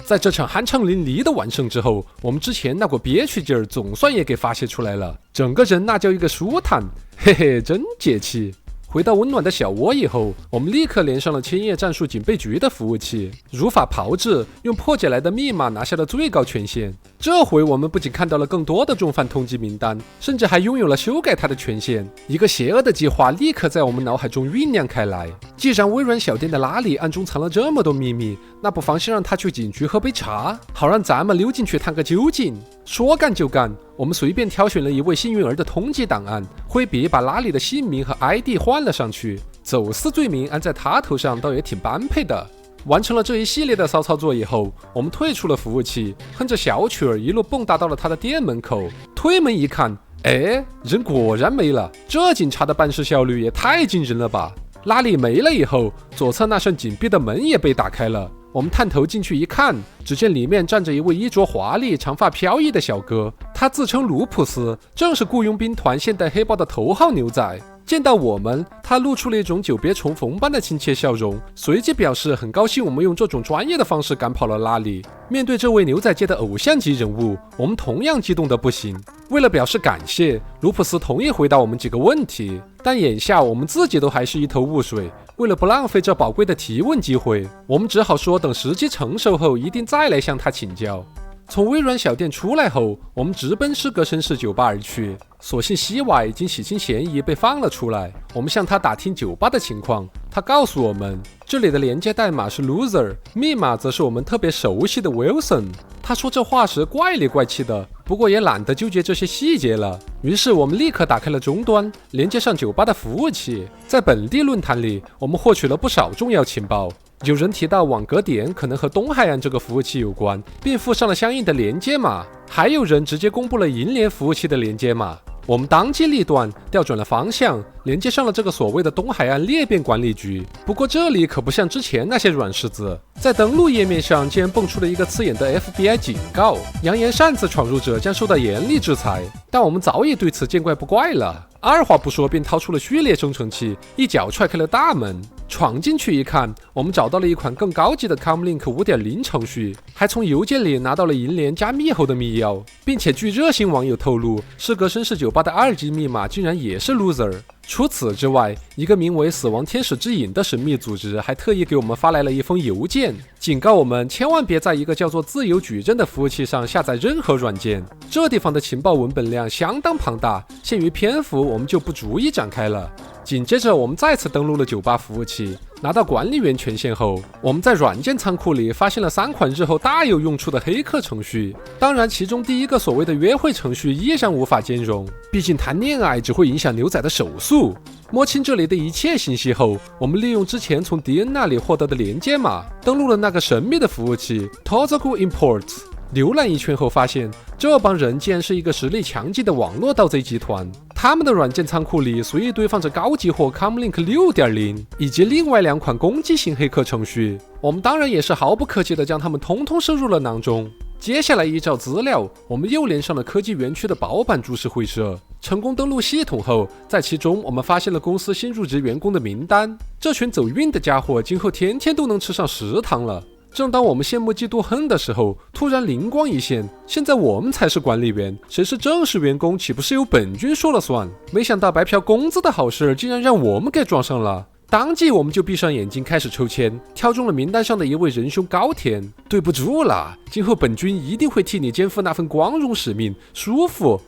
在这场酣畅淋漓的完胜之后，我们之前那股憋屈劲儿总算也给发泄出来了，整个人那叫一个舒坦，嘿嘿，真解气。回到温暖的小窝以后，我们立刻连上了千叶战术警备局的服务器，如法炮制，用破解来的密码拿下了最高权限。这回我们不仅看到了更多的重犯通缉名单，甚至还拥有了修改它的权限。一个邪恶的计划立刻在我们脑海中酝酿开来。既然微软小店的拉里暗中藏了这么多秘密，那不妨先让他去警局喝杯茶，好让咱们溜进去探个究竟。说干就干，我们随便挑选了一位幸运儿的通缉档案，挥笔把拉里的姓名和 ID 换了上去，走私罪名安在他头上倒也挺般配的。完成了这一系列的骚操作以后，我们退出了服务器，哼着小曲儿一路蹦跶到了他的店门口。推门一看，哎，人果然没了，这警察的办事效率也太惊人了吧！拉里没了以后，左侧那扇紧闭的门也被打开了。我们探头进去一看，只见里面站着一位衣着华丽、长发飘逸的小哥，他自称卢普斯，正是雇佣兵团现代黑豹的头号牛仔。见到我们，他露出了一种久别重逢般的亲切笑容，随即表示很高兴我们用这种专业的方式赶跑了拉里。面对这位牛仔界的偶像级人物，我们同样激动得不行。为了表示感谢，卢普斯同意回答我们几个问题，但眼下我们自己都还是一头雾水。为了不浪费这宝贵的提问机会，我们只好说等时机成熟后一定再来向他请教。从微软小店出来后，我们直奔失格绅士酒吧而去。所幸西瓦已经洗清嫌疑被放了出来，我们向他打听酒吧的情况，他告诉我们这里的连接代码是 loser， 密码则是我们特别熟悉的 Wilson。 他说这话时怪里怪气的，不过也懒得纠结这些细节了。于是我们立刻打开了终端，连接上酒吧的服务器。在本地论坛里，我们获取了不少重要情报。有人提到网格点可能和东海岸这个服务器有关，并附上了相应的连接码，还有人直接公布了银联服务器的连接码。我们当机立断，调转了方向，连接上了这个所谓的东海岸裂变管理局。不过这里可不像之前那些软柿子，在登录页面上竟然蹦出了一个刺眼的 FBI 警告，扬言擅自闯入者将受到严厉制裁。但我们早已对此见怪不怪了，二话不说便掏出了序列生成器，一脚踹开了大门。闯进去一看，我们找到了一款更高级的 Comlink 5.0 程序，还从邮件里拿到了银联加密后的密钥，并且据热心网友透露，事隔绅士酒吧的2级密码竟然也是 loser。除此之外，一个名为死亡天使之影的神秘组织还特意给我们发来了一封邮件，警告我们千万别在一个叫做自由矩阵的服务器上下载任何软件。这地方的情报文本量相当庞大，限于篇幅我们就不逐一展开了。紧接着我们再次登录了酒吧服务器，拿到管理员权限后，我们在软件仓库里发现了3款日后大有用处的黑客程序。当然其中第一个所谓的约会程序依然无法兼容，毕竟谈恋爱只会影响牛仔的手速。摸清这里的一切信息后，我们利用之前从迪恩那里获得的连接码，登录了那个神秘的服务器 Tozaku Imports。浏览一圈后发现，这帮人竟然是一个实力强劲的网络盗贼集团。他们的软件仓库里随意堆放着高级货 Comlink 6.0 以及另外2款攻击型黑客程序。我们当然也是毫不客气地将它们统统收入了囊中。接下来依照资料，我们又连上了科技园区的薄板株式会社，成功登录系统后，在其中我们发现了公司新入职员工的名单。这群走运的家伙今后天天都能吃上食堂了。正当我们羡慕嫉妒恨的时候，突然灵光一现，现在我们才是管理员，谁是正式员工岂不是由本君说了算？没想到白嫖工资的好事竟然让我们给撞上了。当即我们就闭上眼睛开始抽签，挑中了名单上的一位仁兄高田。对不住了，今后本君一定会替你肩负那份光荣使命，舒服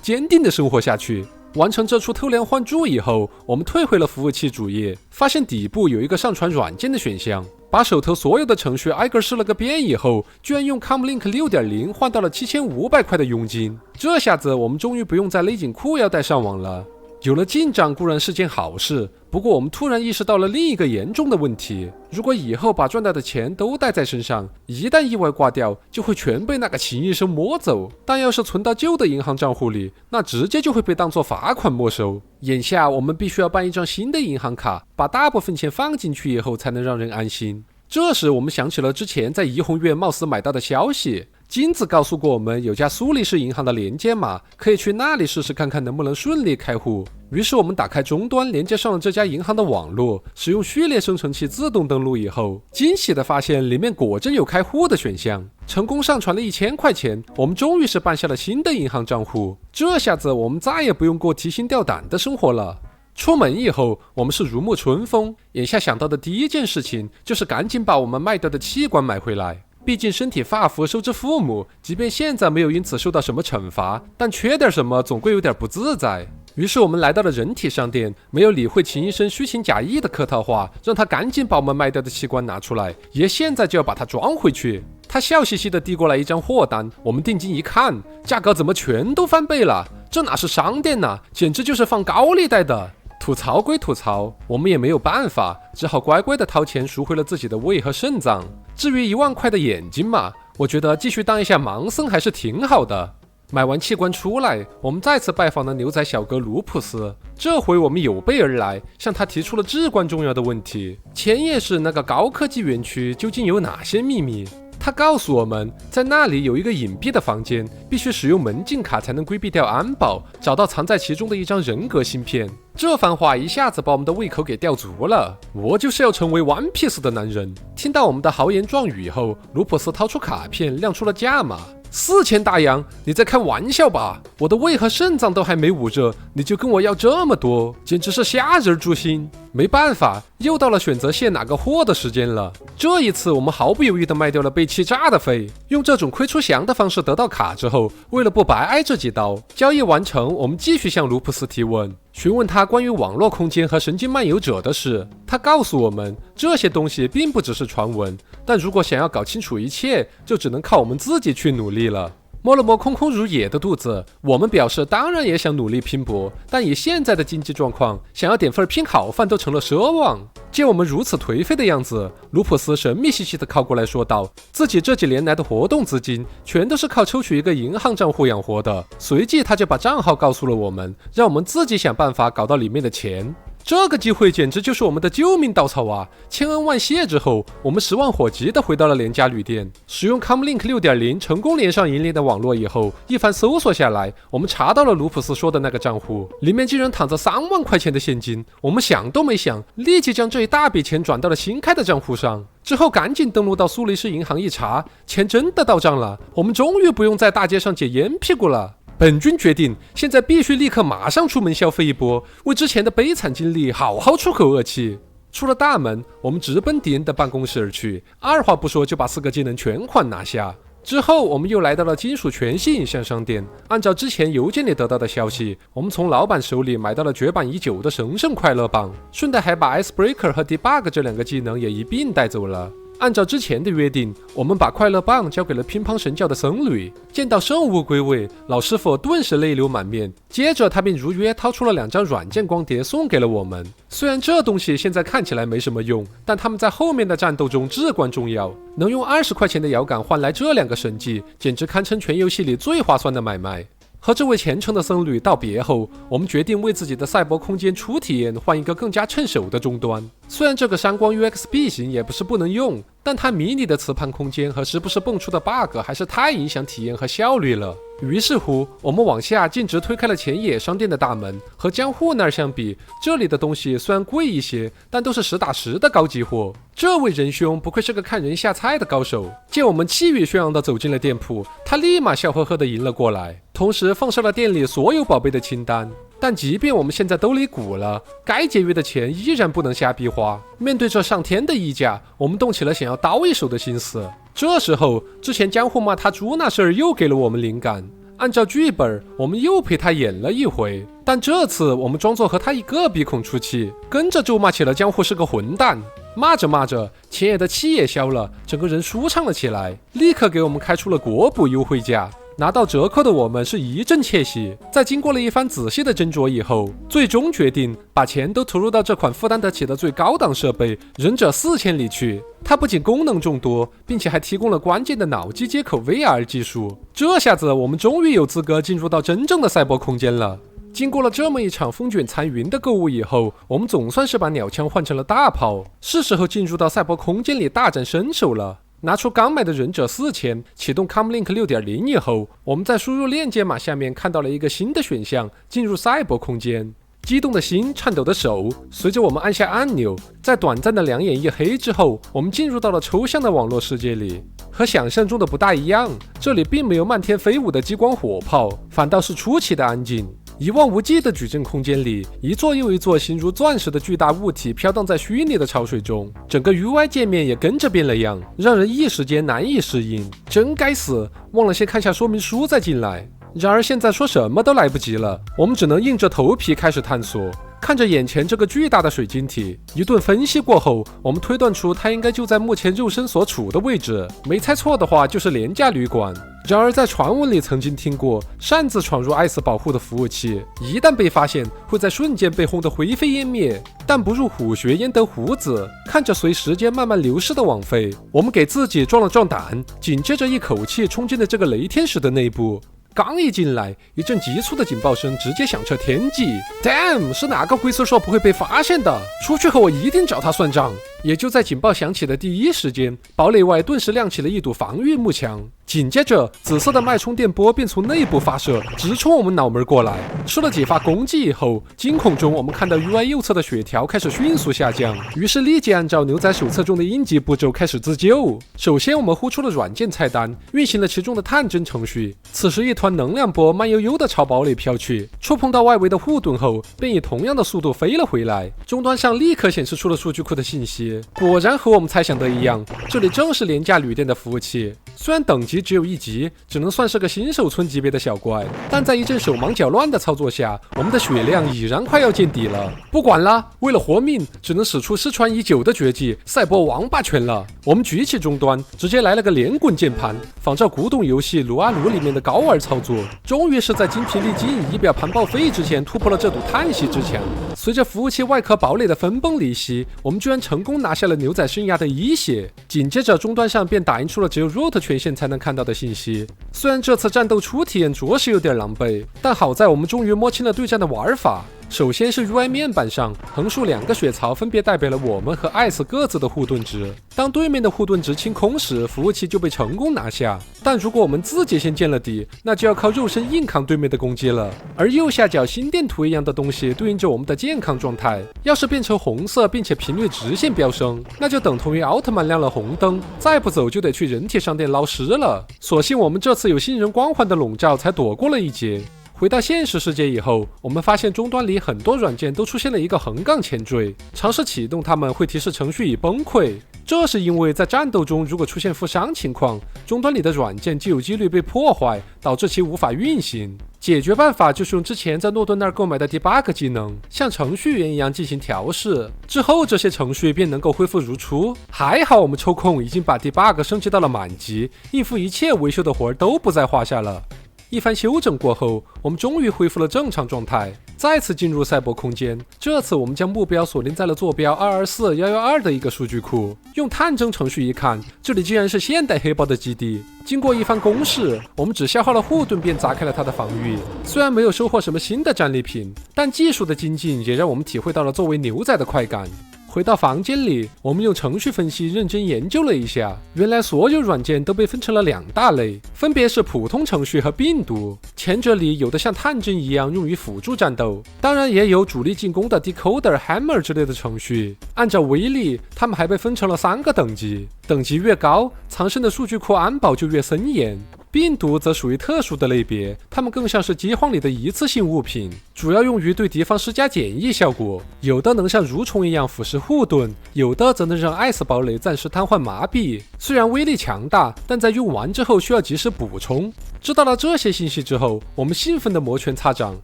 坚定的生活下去。完成这出偷梁换柱以后，我们退回了服务器主页，发现底部有一个上传软件的选项，把手头所有的程序挨个试了个遍以后，居然用 Comlink 6.0 换到了7500块的佣金。这下子我们终于不用再勒紧裤腰带上网了。有了进展固然是件好事，不过我们突然意识到了另一个严重的问题，如果以后把赚到的钱都带在身上，一旦意外挂掉，就会全被那个秦医生摸走，但要是存到旧的银行账户里，那直接就会被当作罚款没收。眼下我们必须要办一张新的银行卡，把大部分钱放进去以后才能让人安心。这时我们想起了之前在怡红院貌似买到的消息，金子告诉过我们有家苏黎世银行的连接码，可以去那里试试看看能不能顺利开户。于是我们打开终端，连接上了这家银行的网络，使用序列生成器自动登录以后，惊喜地发现里面果真有开户的选项，成功上传了1000块钱，我们终于是办下了新的银行账户。这下子我们再也不用过提心吊胆的生活了。出门以后，我们是如沐春风，眼下想到的第一件事情就是赶紧把我们卖掉的器官买回来。毕竟身体发肤受之父母，即便现在没有因此受到什么惩罚，但缺点什么总归有点不自在。于是我们来到了人体商店，没有理会秦医生虚情假意的客套话，让他赶紧把我们卖掉的器官拿出来，爷现在就要把它装回去。他笑嘻嘻地递过来一张货单，我们定睛一看，价格怎么全都翻倍了？这哪是商店呐，简直就是放高利贷的。吐槽归吐槽，我们也没有办法，只好乖乖地掏钱赎回了自己的胃和肾脏。至于1万块的眼睛嘛，我觉得继续当一下盲僧还是挺好的。买完器官出来，我们再次拜访了牛仔小哥卢普斯。这回我们有备而来，向他提出了至关重要的问题：千叶市那个高科技园区究竟有哪些秘密？他告诉我们，在那里有一个隐蔽的房间，必须使用门禁卡才能规避掉安保，找到藏在其中的一张人格芯片。这番话一下子把我们的胃口给吊足了，我就是要成为 One Piece 的男人。听到我们的豪言壮语后，卢普斯掏出卡片亮出了价码：4000大洋，你在开玩笑吧？我的胃和肾脏都还没捂热，你就跟我要这么多，简直是吓人诛心。没办法，又到了选择卸哪个货的时间了。这一次我们毫不犹豫地卖掉了被气炸的肺，用这种亏出翔的方式得到卡之后，为了不白挨这几刀，交易完成，我们继续向卢普斯提问，询问他关于网络空间和神经漫游者的事。他告诉我们，这些东西并不只是传闻，但如果想要搞清楚一切，就只能靠我们自己去努力了。摸了摸空空如也的肚子，我们表示当然也想努力拼搏，但以现在的经济状况，想要点份拼好饭都成了奢望。见我们如此颓废的样子，卢普斯神秘兮兮地靠过来说道，自己这几年来的活动资金全都是靠抽取一个银行账户养活的。随即他就把账号告诉了我们，让我们自己想办法搞到里面的钱。这个机会简直就是我们的救命稻草啊！千恩万谢之后，我们10万火急地回到了廉价旅店，使用 Comlink 6.0 成功连上银联的网络以后，一番搜索下来，我们查到了卢普斯说的那个账户，里面竟然躺着3万块钱的现金。我们想都没想，立即将这一大笔钱转到了新开的账户上。之后赶紧登录到苏黎世银行一查，钱真的到账了，我们终于不用在大街上捡烟屁股了。本军决定，现在必须立刻马上出门消费一波，为之前的悲惨经历好好出口恶气。出了大门，我们直奔迪恩的办公室而去，二话不说就把4个技能全款拿下。之后我们又来到了金属全息影像商店，按照之前邮件里得到的消息，我们从老板手里买到了绝版已久的神圣快乐棒，顺带还把 Icebreaker 和 Debug 这2个技能也一并带走了。按照之前的约定，我们把快乐棒交给了乒乓神教的僧侣。见到圣物归位，老师傅顿时泪流满面。接着他便如约掏出了2张软件光碟送给了我们。虽然这东西现在看起来没什么用，但他们在后面的战斗中至关重要。能用20块钱的摇杆换来这2个神技，简直堪称全游戏里最划算的买卖。和这位虔诚的僧侣道别后，我们决定为自己的赛博空间初体验换一个更加趁手的终端。虽然这个闪光 UXB 型也不是不能用，但它迷你的磁盘空间和时不时蹦出的 bug 还是太影响体验和效率了。于是乎，我们往下径直推开了前野商店的大门。和江户那儿相比，这里的东西虽然贵一些，但都是实打实的高级货。这位仁兄不愧是个看人下菜的高手，见我们气宇轩昂地走进了店铺，他立马笑呵呵地迎了过来，同时放上了店里所有宝贝的清单。但即便我们现在兜里鼓了，该节约的钱依然不能瞎逼花。面对这上天的溢价，我们动起了想要刀一手的心思。这时候，之前江户骂他猪那事儿又给了我们灵感。按照剧本，我们又陪他演了一回，但这次我们装作和他一个鼻孔出气，跟着咒骂起了江户是个混蛋。骂着骂着，钱爷的气也消了，整个人舒畅了起来，立刻给我们开出了国补优惠价。拿到折扣的我们是一阵窃喜，在经过了一番仔细的斟酌以后，最终决定把钱都投入到这款负担得起的最高档设备忍者4000里去。它不仅功能众多，并且还提供了关键的脑机接口 VR 技术。这下子我们终于有资格进入到真正的赛博空间了。经过了这么一场风卷残云的购物以后，我们总算是把鸟枪换成了大炮，是时候进入到赛博空间里大展身手了。拿出刚买的忍者4000，启动 Comlink 6.0 以后，我们在输入链接码下面看到了一个新的选项，进入赛博空间。激动的心，颤抖的手，随着我们按下按钮，在短暂的两眼一黑之后，我们进入到了抽象的网络世界里。和想象中的不大一样，这里并没有漫天飞舞的激光火炮，反倒是出奇的安静。一望无际的矩阵空间里，一座又一座形如钻石的巨大物体飘荡在虚拟的潮水中，整个 UI 界面也跟着变了样，让人一时间难以适应。真该死，忘了先看下说明书再进来。然而现在说什么都来不及了，我们只能硬着头皮开始探索。看着眼前这个巨大的水晶体，一顿分析过后，我们推断出它应该就在目前肉身所处的位置，没猜错的话就是廉价旅馆。然而在传闻里曾经听过，擅自闯入艾斯保护的服务器，一旦被发现，会在瞬间被轰得灰飞烟灭。但不入虎穴焉得虎子，看着随时间慢慢流逝的枉费，我们给自己壮了壮胆，紧接着一口气冲进了这个雷天使的内部。刚一进来，一阵急促的警报声直接响彻天际。Damn， 是哪个龟孙说不会被发现的？出去后我一定找他算账。也就在警报响起的第一时间，堡垒外顿时亮起了一堵防御幕墙。紧接着，紫色的脉冲电波便从内部发射，直冲我们脑门过来。吃了几发攻击以后，惊恐中我们看到 UI 右侧的血条开始迅速下降，于是立即按照牛仔手册中的应急步骤开始自救。首先，我们呼出了软件菜单，运行了其中的探针程序。此时，一团能量波慢悠悠地朝堡垒飘去，触碰到外围的护盾后，便以同样的速度飞了回来。终端上立刻显示出了数据库的信息。器。果然和我们猜想的一样，这里正是廉价旅店的服务器。虽然等级只有1级，只能算是个新手村级别的小怪，但在一阵手忙脚乱的操作下，我们的血量已然快要见底了。不管了，为了活命，只能使出失传已久的绝技赛博王八拳了。我们举起终端，直接来了个连滚键盘，仿照古董游戏撸啊撸里面的高尔操作，终于是在精疲力尽、仪表盘报废之前突破了这堵叹息之墙。随着服务器外壳堡垒的分崩离析，我们居然成功拿下了牛仔生涯的1血。紧接着终端上便打印出了只有 root 权限才能看到的信息。虽然这次战斗初体验着实有点狼狈，但好在我们终于摸清了对战的玩法。首先是 UI 面板上横竖2个血槽分别代表了我们和艾斯各自的护盾值，当对面的护盾值清空时，服务器就被成功拿下。但如果我们自己先见了底，那就要靠肉身硬扛对面的攻击了。而右下角心电图一样的东西对应着我们的健康状态，要是变成红色并且频率直线飙升，那就等同于奥特曼亮了红灯，再不走就得去人体商店捞尸了。所幸我们这次有新人光环的笼罩，才躲过了一劫。回到现实世界以后，我们发现终端里很多软件都出现了一个横杠前缀，尝试启动它们会提示程序已崩溃。这是因为在战斗中如果出现负伤情况，终端里的软件就有几率被破坏，导致其无法运行。解决办法就是用之前在诺顿那儿购买的 debug 技能，像程序员一样进行调试，之后这些程序便能够恢复如初。还好我们抽空已经把 debug 升级到了满级，应付一切维修的活儿都不在话下了。一番修整过后，我们终于恢复了正常状态，再次进入赛博空间。这次我们将目标锁定在了坐标224112的一个数据库。用探针程序一看，这里竟然是现代黑豹的基地。经过一番攻势，我们只消耗了护盾便砸开了它的防御。虽然没有收获什么新的战利品，但技术的精进也让我们体会到了作为牛仔的快感。回到房间里，我们用程序分析认真研究了一下，原来所有软件都被分成了2大类，分别是普通程序和病毒。前者里有的像探针一样用于辅助战斗，当然也有主力进攻的 decoder、hammer 之类的程序。按照威力，它们还被分成了3个等级，等级越高，藏身的数据库安保就越森严。病毒则属于特殊的类别，它们更像是饥荒里的一次性物品，主要用于对敌方施加减疫效果。有的能像蠕虫一样腐蚀护盾，有的则能让艾斯堡垒暂时瘫痪麻痹。虽然威力强大，但在用完之后需要及时补充。知道了这些信息之后，我们兴奋的摩拳擦掌，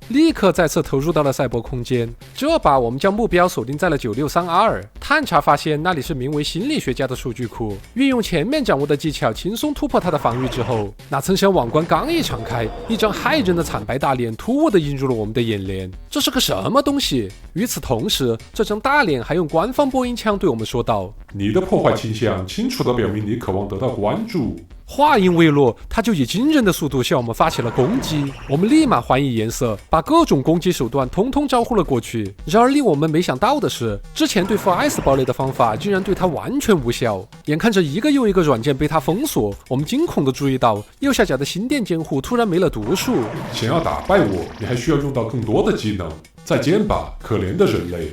立刻再次投入到了赛博空间。这把我们将目标锁定在了963R，探查发现那里是名为心理学家的数据库。运用前面掌握的技巧，轻松突破他的防御之后，那曾想网关刚一敞开，一张骇人的惨白大脸突兀地映入了我们的眼帘。这是个什么东西？与此同时，这张大脸还用官方播音腔对我们说道：“你的破坏倾向清楚地表明你渴望得到关注。”话音未落，他就以惊人的速度向我们发起了攻击。我们立马还以颜色，把各种攻击手段通通招呼了过去。然而令我们没想到的是，之前对付艾斯堡垒的方法竟然对他完全无效。眼看着一个又一个软件被他封锁，我们惊恐地注意到右下角的心电监护突然没了读数。想要打败我，你还需要用到更多的技能。再见吧，可怜的人类。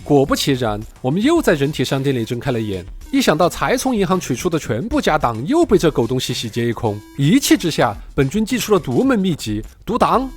果不其然，我们又在人体商店里睁开了眼，一想到才从银行取出的全部家当又被这狗东西洗劫一空，一气之下，本军祭出了独门秘籍独挡。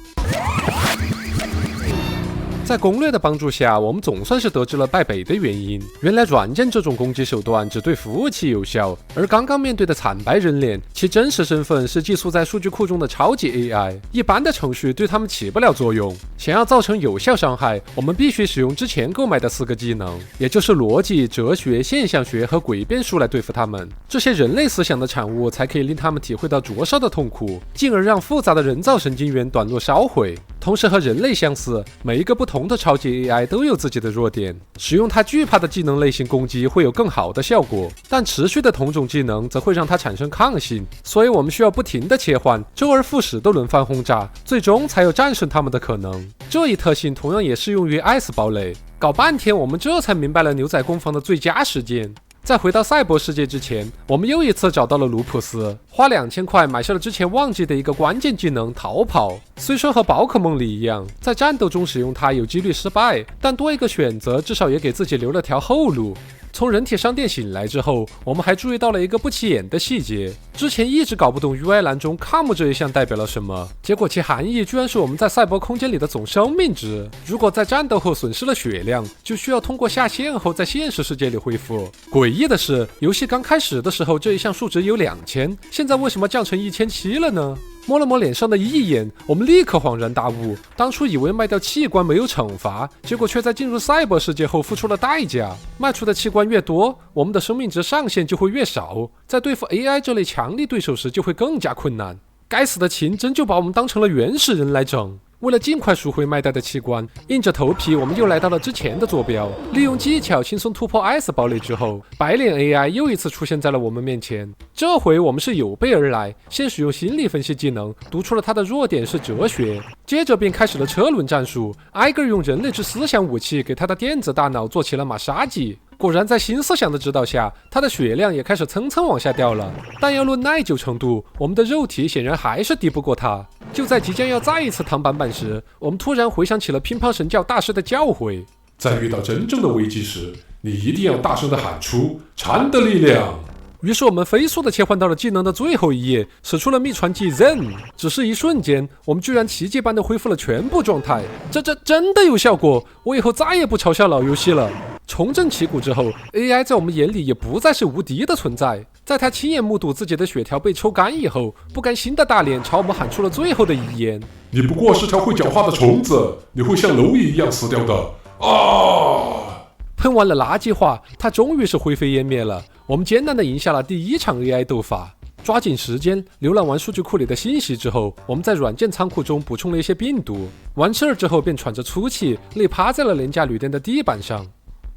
在攻略的帮助下，我们总算是得知了败北的原因。原来软件这种攻击手段只对服务器有效，而刚刚面对的惨白人脸，其真实身份是寄宿在数据库中的超级 AI， 一般的程序对他们起不了作用。想要造成有效伤害，我们必须使用之前购买的4个技能，也就是逻辑、哲学、现象学和诡辩术来对付他们。这些人类思想的产物才可以令他们体会到灼烧的痛苦，进而让复杂的人造神经元短路烧毁。同时和人类相似，每一个不同的超级 AI 都有自己的弱点，使用它惧怕的技能类型攻击会有更好的效果，但持续的同种技能则会让它产生抗性，所以我们需要不停的切换，周而复始的轮番轰炸，最终才有战胜他们的可能。这一特性同样也适用于艾斯堡垒。搞半天我们这才明白了牛仔攻防的最佳时间。在回到赛博世界之前，我们又一次找到了卢普斯，花2000块买下了之前忘记的一个关键技能逃跑。虽说和宝可梦里一样，在战斗中使用它有几率失败，但多一个选择至少也给自己留了条后路。从人体商店醒来之后，我们还注意到了一个不起眼的细节。之前一直搞不懂 UI 栏中 COM 这一项代表了什么，结果其含义居然是我们在赛博空间里的总生命值。如果在战斗后损失了血量，就需要通过下线后在现实世界里恢复。诡异的是，游戏刚开始的时候这一项数值有2000，现在为什么降成1700了呢？摸了摸脸上的异眼，我们立刻恍然大悟，当初以为卖掉器官没有惩罚，结果却在进入赛博世界后付出了代价。卖出的器官越多，我们的生命值上限就会越少，在对付 AI 这类强力对手时就会更加困难。该死的秦真就把我们当成了原始人来整。为了尽快赎回卖掉的器官，硬着头皮我们又来到了之前的坐标，利用技巧轻松突破 S 堡垒之后，白脸 AI 又一次出现在了我们面前。这回我们是有备而来，先使用心理分析技能读出了他的弱点是哲学，接着便开始了车轮战术，挨个用人类之思想武器给他的电子大脑做起了马杀鸡。果然在新思想的指导下，他的血量也开始蹭蹭往下掉了。但要论耐久程度，我们的肉体显然还是敌不过他。就在即将要再一次躺板板时，我们突然回想起了乒乓神教大师的教诲：在遇到真正的危机时，你一定要大声地喊出禅的力量。于是我们飞速地切换到了技能的最后一页，使出了秘传技 Zen。只是一瞬间，我们居然奇迹般地恢复了全部状态。这真的有效果！我以后再也不嘲笑老游戏了。重振旗鼓之后 ，AI 在我们眼里也不再是无敌的存在。在他亲眼目睹自己的血条被抽干以后，不甘心的大脸朝我们喊出了最后的遗言：你不过是条会讲话的虫子，你会像蝼蚁一样死掉的啊！喷完了垃圾话，他终于是灰飞烟灭了。我们艰难地赢下了第一场 AI 斗法。抓紧时间浏览完数据库里的信息之后，我们在软件仓库中补充了一些病毒。完事儿之后便喘着粗气，累趴在了廉价旅店的地板上。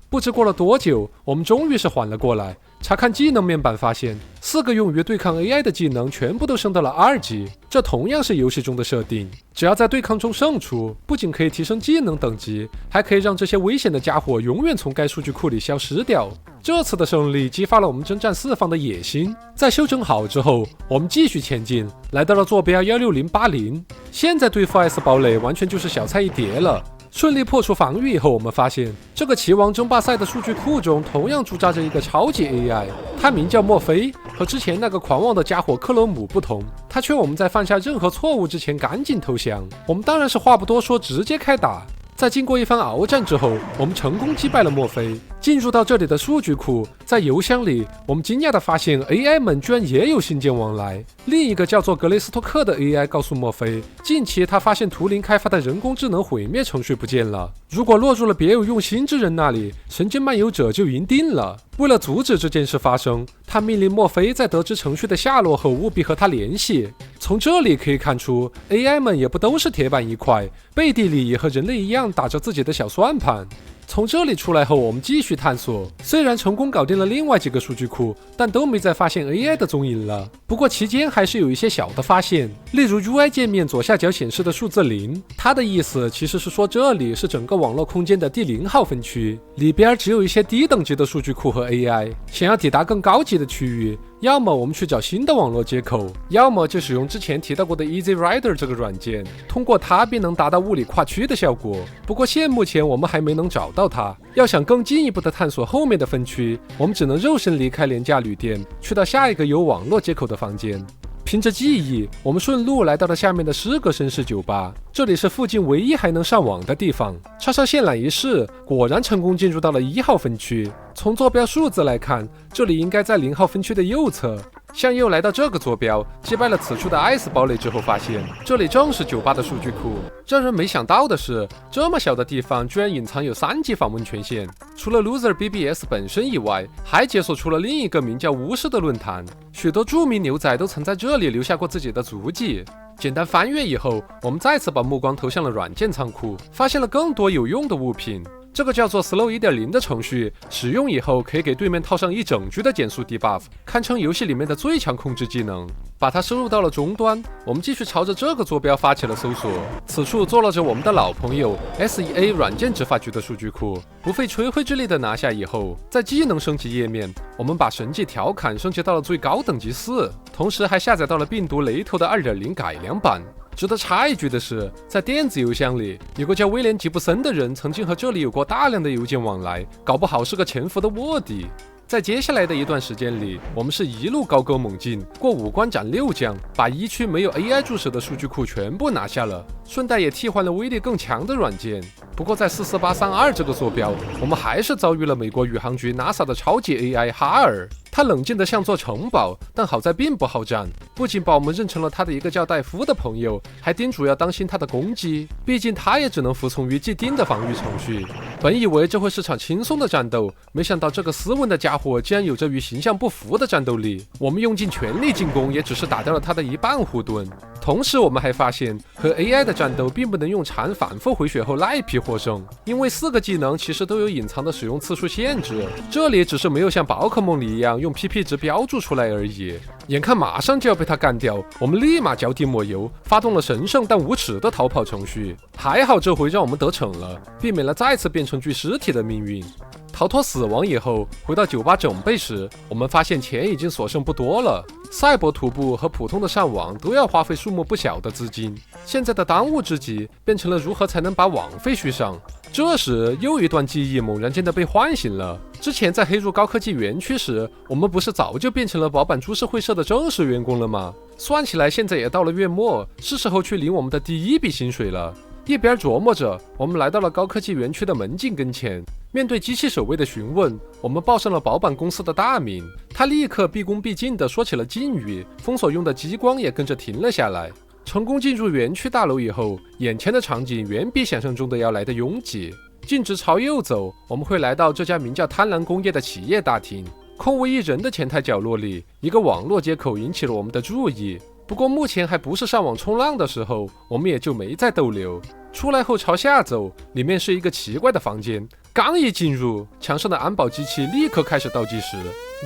不知过了多久，我们终于是缓了过来。查看技能面板发现，4个用于对抗 AI 的技能全部都升到了2级，这同样是游戏中的设定。只要在对抗中胜出，不仅可以提升技能等级，还可以让这些危险的家伙永远从该数据库里消失掉。这次的胜利激发了我们征战四方的野心。在修整好之后，我们继续前进，来到了坐标16080。现在对付 S 堡垒完全就是小菜一碟了。顺利破除防御以后，我们发现这个棋王争霸赛的数据库中同样驻扎着一个超级 AI， 他名叫墨菲。和之前那个狂妄的家伙克罗姆不同，他劝我们在犯下任何错误之前赶紧投降。我们当然是话不多说，直接开打。在经过一番鏖战之后，我们成功击败了墨菲。进入到这里的数据库，在邮箱里，我们惊讶地发现 AI 们居然也有信件往来。另一个叫做格雷斯托克的 AI 告诉墨菲，近期他发现图灵开发的人工智能毁灭程序不见了，如果落入了别有用心之人那里，神经漫游者就赢定了。为了阻止这件事发生，他命令墨菲在得知程序的下落后务必和他联系。从这里可以看出 AI 们也不都是铁板一块，背地里也和人类一样打着自己的小算盘。从这里出来后，我们继续探索。虽然成功搞定了另外几个数据库，但都没再发现 AI 的踪影了。不过期间还是有一些小的发现，例如 UI 界面左下角显示的数字0，它的意思其实是说这里是整个网络空间的第0号分区，里边只有一些低等级的数据库和 AI。想要抵达更高级的区域，要么我们去找新的网络接口，要么就使用之前提到过的 Easy Rider 这个软件，通过它便能达到物理跨区的效果。不过现目前我们还没能找到它。要想更进一步的探索后面的分区，我们只能肉身离开廉价旅店，去到下一个有网络接口的房间。凭着记忆，我们顺路来到了下面的10个绅士酒吧，这里是附近唯一还能上网的地方。插上线缆一试，果然成功进入到了1号分区。从坐标数字来看，这里应该在0号分区的右侧。向右来到这个坐标，击败了此处的 S 堡垒之后，发现这里正是酒吧的数据库。让人没想到的是，这么小的地方居然隐藏有3级访问权限。除了 Loser BBS 本身以外，还解锁出了另一个名叫巫师的论坛，许多著名牛仔都曾在这里留下过自己的足迹。简单翻阅以后，我们再次把目光投向了软件仓库，发现了更多有用的物品。这个叫做 Slow 1.0 的程序，使用以后可以给对面套上一整局的减速 debuff， 堪称游戏里面的最强控制技能。把它收入到了终端，我们继续朝着这个坐标发起了搜索。此处坐落着我们的老朋友 SEA 软件执法局的数据库。不费吹灰之力的拿下以后，在技能升级页面，我们把神技调侃升级到了最高等级4，同时还下载到了病毒雷头的 2.0 改良版。值得插一句的是，在电子邮箱里，有个叫威廉·吉布森的人曾经和这里有过大量的邮件往来，搞不好是个潜伏的卧底。在接下来的一段时间里，我们是一路高歌猛进，过5关斩6将，把1区没有 AI 注释的数据库全部拿下了，顺带也替换了威力更强的软件。不过在44832这个坐标，我们还是遭遇了美国宇航局 NASA 的超级 AI 哈尔。他冷静得像座城堡，但好在并不好战，不仅把我们认成了他的一个叫戴夫的朋友，还叮嘱要当心他的攻击，毕竟他也只能服从于既定的防御程序。本以为这会是场轻松的战斗，没想到这个斯文的家伙竟然有着与形象不符的战斗力。我们用尽全力进攻，也只是打掉了他的一半护盾。同时我们还发现，和 AI 的战斗并不能用蝉反复回血后赖皮获胜，因为4个技能其实都有隐藏的使用次数限制，这里只是没有像宝可梦里一样用 PP 值标注出来而已。眼看马上就要被他干掉，我们立马脚底抹油，发动了神圣但无耻的逃跑程序。还好这回让我们得逞了，避免了再次变成具尸体的命运。逃脱死亡以后，回到酒吧整备时，我们发现钱已经所剩不多了。赛博徒步和普通的上网都要花费数目不小的资金，现在的当务之急变成了如何才能把网费续上。这时又一段记忆猛然间的被唤醒了。之前在黑入高科技园区时，我们不是早就变成了保坂株式会社的正式员工了吗？算起来现在也到了月末，是时候去领我们的第一笔薪水了。一边琢磨着，我们来到了高科技园区的门禁跟前。面对机器守卫的询问，我们报上了保坂公司的大名。他立刻毕恭毕敬地说起了敬语，封锁用的激光也跟着停了下来。成功进入园区大楼以后，眼前的场景远比想象中的要来得拥挤。径直朝右走，我们会来到这家名叫贪婪工业的企业大厅。空无一人的前台角落里，一个网络接口引起了我们的注意。不过目前还不是上网冲浪的时候，我们也就没再逗留。出来后朝下走，里面是一个奇怪的房间。刚一进入，墙上的安保机器立刻开始倒计时。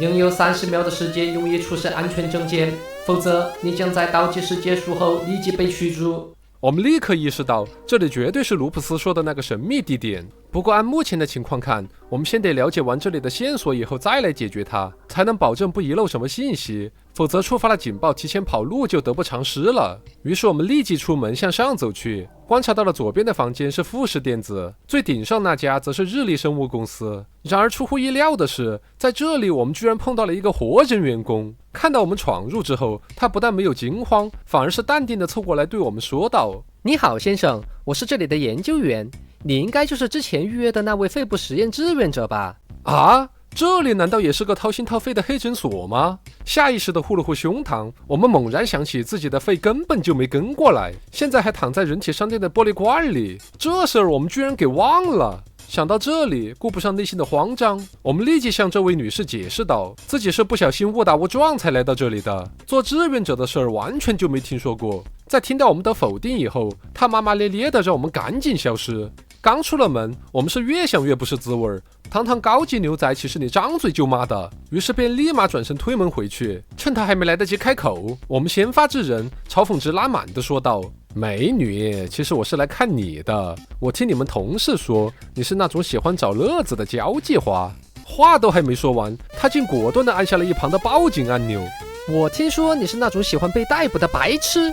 您有30秒的时间用于出示安全证件，否则你将在倒计时结束后立即被驱逐。我们立刻意识到，这里绝对是卢普斯说的那个神秘地点。不过按目前的情况看，我们先得了解完这里的线索以后再来解决它，才能保证不遗漏什么信息，否则触发了警报提前跑路就得不偿失了。于是我们立即出门向上走去，观察到了左边的房间是富士电子，最顶上那家则是日立生物公司。然而出乎意料的是，在这里我们居然碰到了一个活人员工。看到我们闯入之后，他不但没有惊慌，反而是淡定地凑过来对我们说道：你好先生，我是这里的研究员，你应该就是之前预约的那位肺部实验志愿者吧？啊，这里难道也是个掏心掏肺的黑诊所吗？下意识地护了护胸膛，我们猛然想起自己的肺根本就没跟过来，现在还躺在人体商店的玻璃罐里，这事儿我们居然给忘了。想到这里，顾不上内心的慌张，我们立即向这位女士解释道，自己是不小心误打误撞才来到这里的，做志愿者的事儿完全就没听说过。在听到我们的否定以后，她骂骂咧咧的让我们赶紧消失。刚出了门，我们是越想越不是滋味，堂堂高级牛仔岂是你张嘴就骂的？于是便立马转身推门回去。趁他还没来得及开口，我们先发制人，嘲讽值拉满的说道：美女，其实我是来看你的。我听你们同事说，你是那种喜欢找乐子的交际花。话都还没说完，他竟果断地按下了一旁的报警按钮。我听说你是那种喜欢被逮捕的白痴。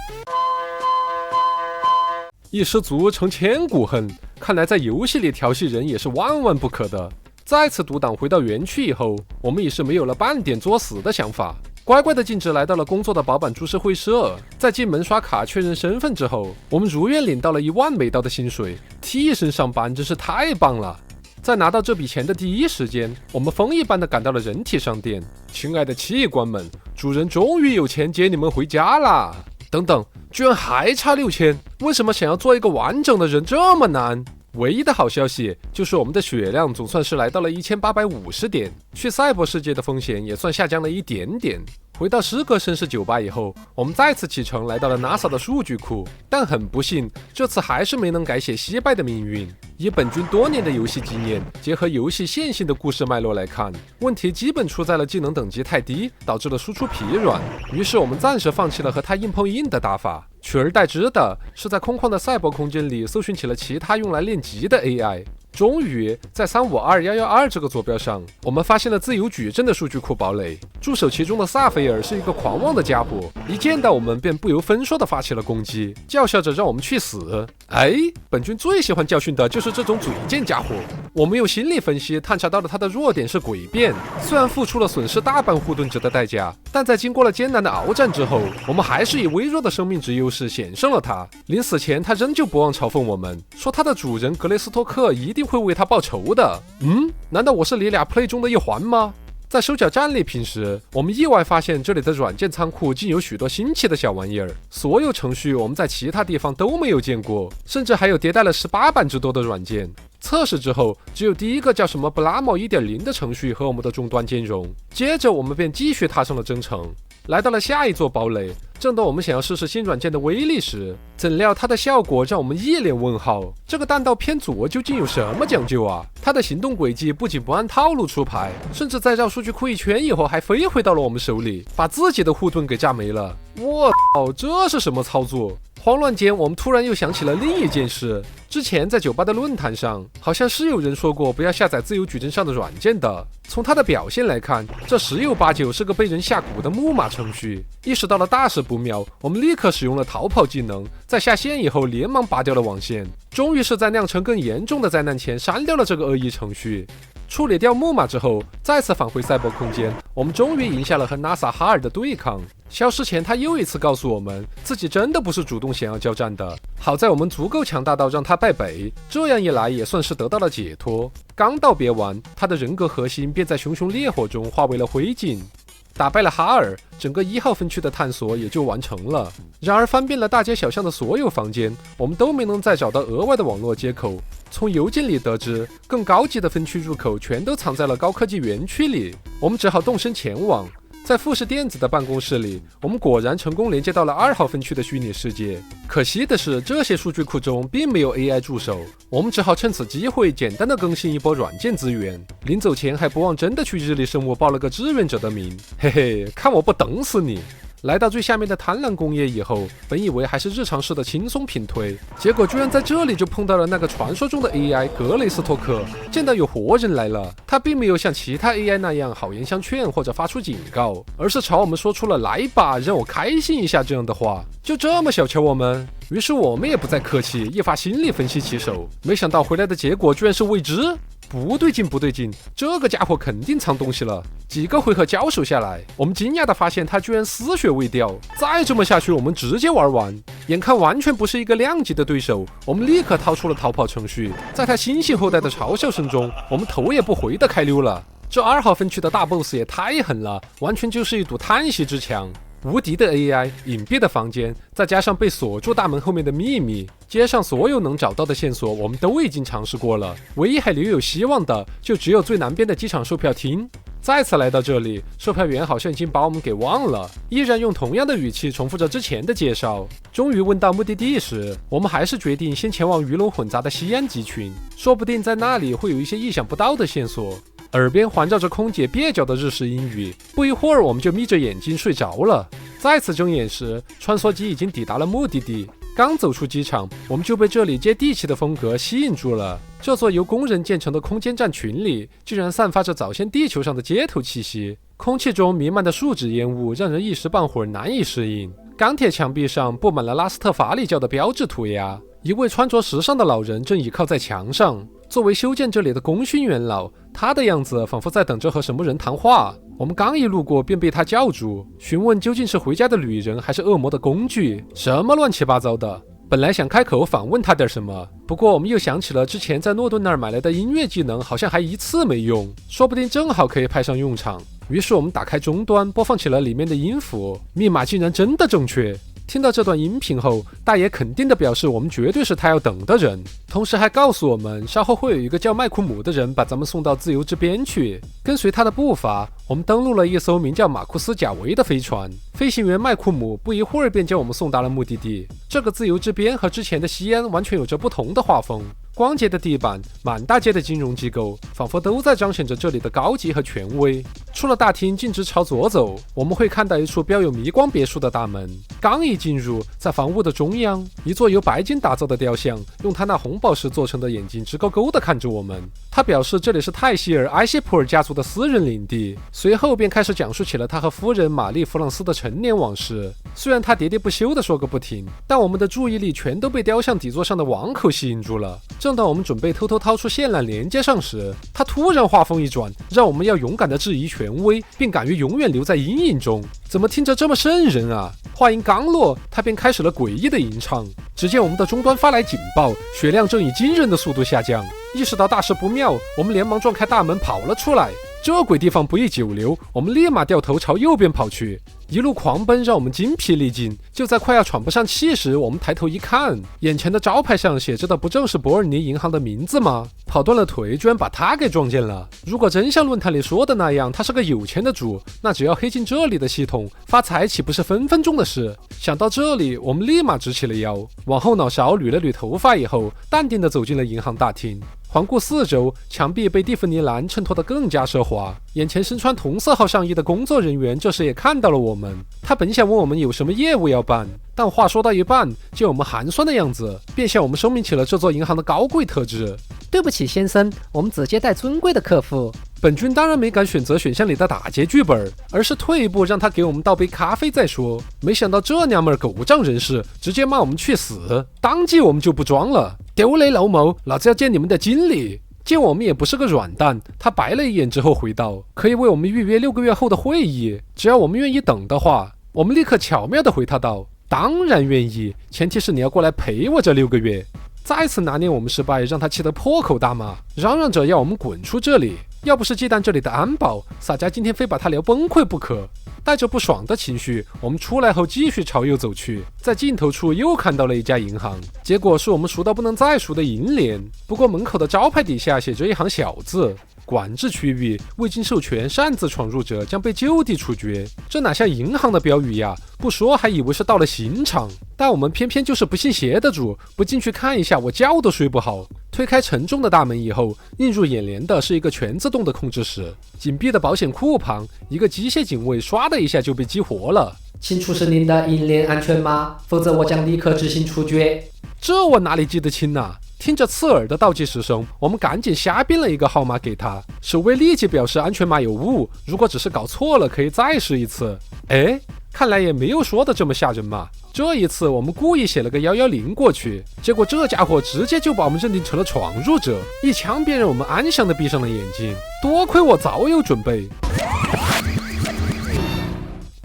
一失足成千古恨，看来在游戏里调戏人也是万万不可的。再次独挡回到园区以后，我们已是没有了半点作死的想法，乖乖的径直来到了工作的保坂株式会社。在进门刷卡确认身份之后，我们如愿领到了1万美刀的薪水，替身上班真是太棒了。在拿到这笔钱的第一时间，我们风一般的赶到了人体商店。亲爱的器官们，主人终于有钱接你们回家啦！等等，居然还差6000，为什么想要做一个完整的人这么难？唯一的好消息就是我们的血量总算是来到了1850点，去赛博世界的风险也算下降了一点点。回到诗格绅士酒吧以后，我们再次启程来到了 NASA 的数据库，但很不幸，这次还是没能改写惜败的命运。以本君多年的游戏经验，结合游戏线性的故事脉络来看，问题基本出在了技能等级太低，导致了输出疲软。于是我们暂时放弃了和他硬碰硬的打法，取而代之的是在空旷的赛博空间里搜寻起了其他用来练级的 AI。终于在352112这个坐标上，我们发现了自由矩阵的数据库堡垒。驻守其中的萨菲尔是一个狂妄的家伙，一见到我们便不由分说地发起了攻击，叫嚣着让我们去死。哎，本军最喜欢教训的就是这种嘴贱家伙。我们用心理分析探查到了他的弱点是诡辩，虽然付出了损失大半护盾值的代价，但在经过了艰难的鏖战之后，我们还是以微弱的生命值优势险胜了他。临死前，他仍旧不忘嘲讽我们，说他的主人格雷斯托克一定会为他报仇的。难道我是你俩 play 中的一环吗？在手脚战利品时，我们意外发现这里的软件仓库竟有许多新奇的小玩意儿，所有程序我们在其他地方都没有见过，甚至还有迭代了18版之多的软件。测试之后，只有第一个叫什么 Blamo 1.0 的程序和我们的终端兼容。接着我们便继续踏上了征程，来到了下一座堡垒。正当我们想要试试新软件的威力时，怎料它的效果让我们一脸问号。这个弹道偏左究竟有什么讲究啊？它的行动轨迹不仅不按套路出牌，甚至在绕数据库一圈以后还飞回到了我们手里，把自己的护盾给炸没了。我操，这是什么操作？慌乱间，我们突然又想起了另一件事。之前在酒吧的论坛上，好像是有人说过不要下载自由矩阵上的软件的。从它的表现来看，这十有八九是个被人下蛊的木马程序。意识到了大事不妙，我们立刻使用了逃跑技能，在下线以后连忙拔掉了网线，终于是在酿成更严重的灾难前删掉了这个恶意程序。处理掉木马之后，再次返回赛博空间，我们终于赢下了和 NASA 哈尔的对抗。消失前，他又一次告诉我们，自己真的不是主动想要交战的。好在我们足够强大到让他败北，这样一来也算是得到了解脱。刚道别完，他的人格核心便在熊熊烈火中化为了灰烬。打败了哈尔，整个1号分区的探索也就完成了。然而翻遍了大街小巷的所有房间，我们都没能再找到额外的网络接口。从邮件里得知，更高级的分区入口全都藏在了高科技园区里，我们只好动身前往。在富士电子的办公室里，我们果然成功连接到了2号分区的虚拟世界。可惜的是，这些数据库中并没有 AI 助手，我们只好趁此机会简单的更新一波软件资源。临走前还不忘真的去日历生物报了个志愿者的名，嘿嘿，看我不等死你！来到最下面的贪婪工业以后，本以为还是日常式的轻松平推，结果居然在这里就碰到了那个传说中的 AI 格雷斯托克。见到有活人来了，他并没有像其他 AI 那样好言相劝或者发出警告，而是朝我们说出了来吧，让我开心一下这样的话，就这么小瞧我们。于是我们也不再客气，一发心理分析起手，没想到回来的结果居然是未知。不对劲，不对劲，这个家伙肯定藏东西了。几个回合交手下来，我们惊讶地发现他居然丝血未掉。再这么下去，我们直接玩完。眼看完全不是一个量级的对手，我们立刻掏出了逃跑程序。在他猩猩后代的嘲笑声中，我们头也不回地开溜了。这2号分区的大 boss 也太狠了，完全就是一堵叹息之墙。无敌的 AI， 隐蔽的房间，再加上被锁住大门后面的秘密，街上所有能找到的线索我们都已经尝试过了，唯一还留有希望的就只有最南边的机场售票厅。再次来到这里，售票员好像已经把我们给忘了，依然用同样的语气重复着之前的介绍。终于问到目的地时，我们还是决定先前往鱼龙混杂的西安集群，说不定在那里会有一些意想不到的线索。耳边环绕着空姐蹩脚的日式英语，不一会儿我们就眯着眼睛睡着了。再次睁眼时，穿梭机已经抵达了目的地。刚走出机场，我们就被这里接地气的风格吸引住了。这座由工人建成的空间站群里，居然散发着早先地球上的街头气息，空气中弥漫的树脂烟雾让人一时半会儿难以适应。钢铁墙壁上布满了拉斯特法里教的标志涂鸦，一位穿着时尚的老人正倚靠在墙上。作为修建这里的功勋元老，他的样子仿佛在等着和什么人谈话。我们刚一路过便被他叫住，询问究竟是回家的旅人还是恶魔的工具，什么乱七八糟的。本来想开口反问他点什么，不过我们又想起了之前在诺顿那儿买来的音乐技能好像还一次没用，说不定正好可以派上用场。于是我们打开终端，播放起了里面的音符，密码竟然真的正确。听到这段音频后，大爷肯定地表示我们绝对是他要等的人，同时还告诉我们稍后会有一个叫麦库姆的人把咱们送到自由之边去。跟随他的步伐，我们登陆了一艘名叫马库斯·贾维的飞船，飞行员麦库姆不一会儿便将我们送达了目的地。这个自由之边和之前的西安完全有着不同的画风，广街的地板、满大街的金融机构，仿佛都在彰显着这里的高级和权威。出了大厅，径直朝左走，我们会看到一处标有迷光别墅的大门。刚一进入，在房屋的中央，一座由白金打造的雕像，用他那红宝石做成的眼睛直勾勾地看着我们。他表示这里是泰希尔·埃谢普尔家族的私人领地，随后便开始讲述起了他和夫人玛丽·弗朗斯的陈年往事。虽然他喋喋不休地说个不停，但我们的注意力全都被雕像底座上的网口吸引住了。正当我们准备偷偷掏出线缆连接上时，他突然话锋一转，让我们要勇敢地质疑权威，并敢于永远留在阴影中。怎么听着这么瘆人啊？话音刚落，他便开始了诡异的吟唱。只见我们的终端发来警报，血量正以惊人的速度下降。意识到大事不妙，我们连忙撞开大门跑了出来。这鬼地方不宜久留，我们立马掉头朝右边跑去。一路狂奔让我们精疲力尽，就在快要喘不上气时，我们抬头一看，眼前的招牌上写着的不正是伯尔尼银行的名字吗？跑断了腿居然把他给撞见了。如果真像论坛里说的那样，他是个有钱的主，那只要黑进这里的系统，发财岂不是分分钟的事？想到这里，我们立马直起了腰，往后脑勺捋了捋头发以后，淡定地走进了银行大厅。环顾四周，墙壁被蒂芙尼蓝衬托得更加奢华。眼前身穿同色号上衣的工作人员这时也看到了我们，他本想问我们有什么业务要办，但话说到一半，见我们寒酸的样子，便向我们说明起了这座银行的高贵特质。对不起先生，我们只接待尊贵的客户。本君当然没敢选择选项里的打劫剧本，而是退一步让他给我们倒杯咖啡再说。没想到这娘们狗仗人势，直接骂我们去死，当即我们就不装了，丢雷老某，老子要见你们的经理。见我们也不是个软蛋，他白了一眼之后回道，可以为我们预约6个月后的会议，只要我们愿意等的话。我们立刻巧妙地回他道，当然愿意，前提是你要过来陪我这6个月。再次拿捏我们失败，让他气得破口大骂，嚷嚷着要我们滚出这里。要不是忌惮这里的安保，洒家今天非把他聊崩溃不可。带着不爽的情绪，我们出来后继续朝右走去，在尽头处又看到了一家银行，结果是我们熟到不能再熟的银联。不过门口的招牌底下写着一行小字，管制区域，未经授权擅自闯入者将被就地处决。这哪像银行的标语呀，不说还以为是到了刑场。但我们偏偏就是不信邪的主，不进去看一下我觉都睡不好。推开沉重的大门以后，映入眼帘的是一个全自动的控制室，紧闭的保险库旁，一个机械警卫唰的一下就被激活了。请出示您的银联安全码，否则我将立刻执行处决。这我哪里记得清啊？听着刺耳的倒计时声，我们赶紧瞎编了一个号码给他。守卫立即表示安全码有误，如果只是搞错了可以再试一次。哎，看来也没有说的这么吓人嘛。这一次我们故意写了个110过去，结果这家伙直接就把我们认定成了闯入者，一枪便让我们安详地闭上了眼睛。多亏我早有准备。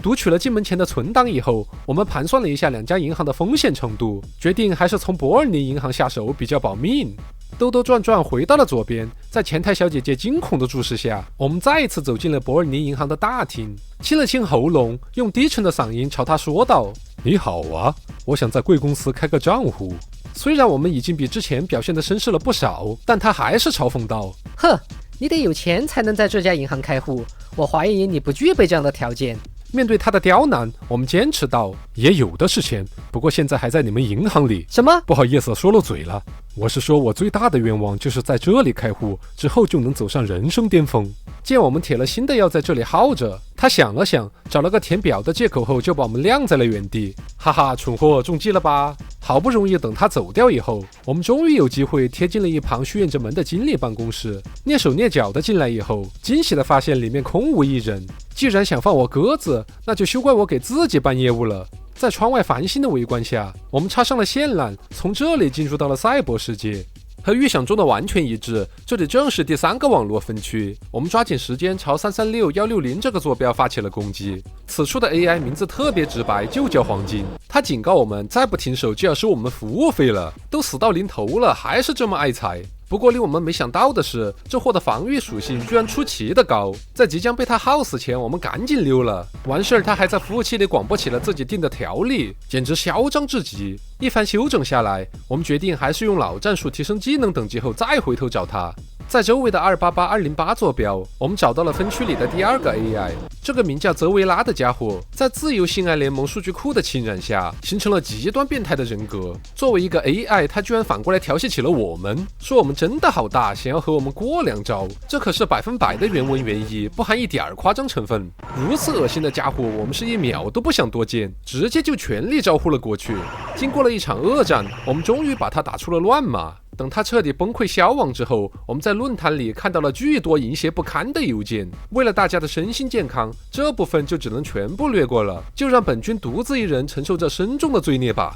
读取了进门前的存档以后，我们盘算了一下两家银行的风险程度，决定还是从伯尔尼银行下手比较保命。兜兜转转回到了左边，在前台小姐姐惊恐的注视下，我们再一次走进了伯尔尼银行的大厅，清了清喉咙，用低沉的嗓音朝他说道：你好啊，我想在贵公司开个账户。虽然我们已经比之前表现得绅士了不少，但他还是嘲讽道：哼，你得有钱才能在这家银行开户，我怀疑你不具备这样的条件。面对他的刁难，我们坚持道：也有的是钱，不过现在还在你们银行里。什么？不好意思，说漏嘴了。我是说我最大的愿望就是在这里开户，之后就能走上人生巅峰。见我们铁了心的要在这里耗着，他想了想，找了个填表的借口后，就把我们晾在了原地。哈哈，蠢货中计了吧？好不容易等他走掉以后，我们终于有机会贴近了一旁虚掩着门的经理办公室。蹑手蹑脚的进来以后，惊喜的发现里面空无一人。既然想放我鸽子，那就休怪我给自己办业务了。在窗外繁星的围观下，我们插上了线缆，从这里进入到了赛博世界。和预想中的完全一致，这里正是第3个网络分区。我们抓紧时间朝336160这个坐标发起了攻击。此处的 AI 名字特别直白，就叫黄金。他警告我们，再不停手就要收我们服务费了。都死到临头了，还是这么爱财。不过令我们没想到的是，这货的防御属性居然出奇的高。在即将被他耗死前，我们赶紧溜了。完事儿，他还在服务器里广播起了自己定的条例，简直嚣张至极。一番休整下来，我们决定还是用老战术提升技能等级后再回头找他。在周围的288-208坐标，我们找到了分区里的第二个 AI， 这个名叫泽维拉的家伙，在自由性爱联盟数据库的侵染下，形成了极端变态的人格。作为一个 AI， 他居然反过来调戏起了我们，说我们真的好大，想要和我们过两招。这可是100%的原文原意，不含一点夸张成分。如此恶心的家伙，我们是一秒都不想多见，直接就全力招呼了过去。经过了一场恶战，我们终于把他打出了乱码。等他彻底崩溃消亡之后，我们在论坛里看到了巨多淫邪不堪的邮件。为了大家的身心健康，这部分就只能全部略过了，就让本君独自一人承受着深重的罪孽吧。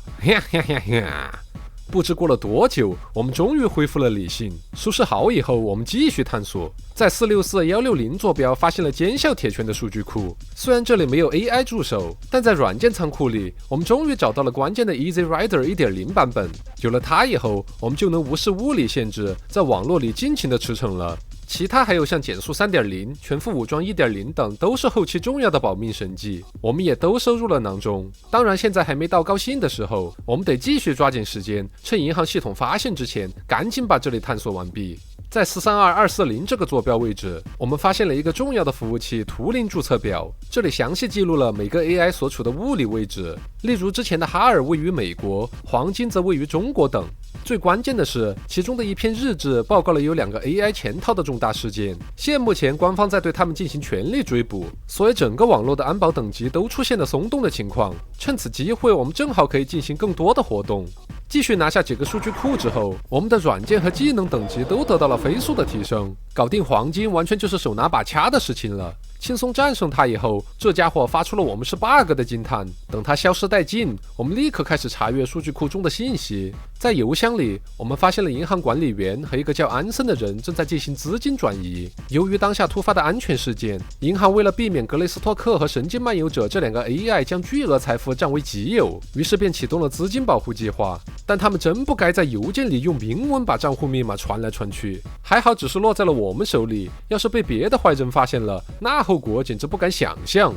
不知过了多久，我们终于恢复了理性。收拾好以后，我们继续探索，在464-160坐标发现了尖效铁拳的数据库。虽然这里没有 AI 助手，但在软件仓库里，我们终于找到了关键的 Easy Rider 1.0 版本。有了它以后，我们就能无视物理限制，在网络里尽情的驰骋了。其他还有像减速 3.0、全副武装 1.0 等，都是后期重要的保命神技，我们也都收入了囊中。当然现在还没到高兴的时候，我们得继续抓紧时间，趁银行系统发现之前，赶紧把这里探索完毕。在432-240这个坐标位置，我们发现了一个重要的服务器图灵注册表，这里详细记录了每个 AI 所处的物理位置，例如之前的哈尔位于美国，黄金则位于中国等。最关键的是，其中的一篇日志报告了有2个 AI 潜逃的重大事件，现目前官方在对他们进行全力追捕，所以整个网络的安保等级都出现了松动的情况。趁此机会，我们正好可以进行更多的活动。继续拿下几个数据库之后，我们的软件和技能等级都得到了飞速的提升，搞定黄金完全就是手拿把掐的事情了。轻松战胜他以后，这家伙发出了我们是 bug 的惊叹。等他消失殆尽，我们立刻开始查阅数据库中的信息。在邮箱里，我们发现了银行管理员和一个叫安森的人正在进行资金转移。由于当下突发的安全事件，银行为了避免格雷斯托克和神经漫游者这2个 AI 将巨额财富占为己有，于是便启动了资金保护计划。但他们真不该在邮件里用明文把账户密码传来传去，还好只是落在了我们手里，要是被别的坏人发现了，那后果简直不敢想象。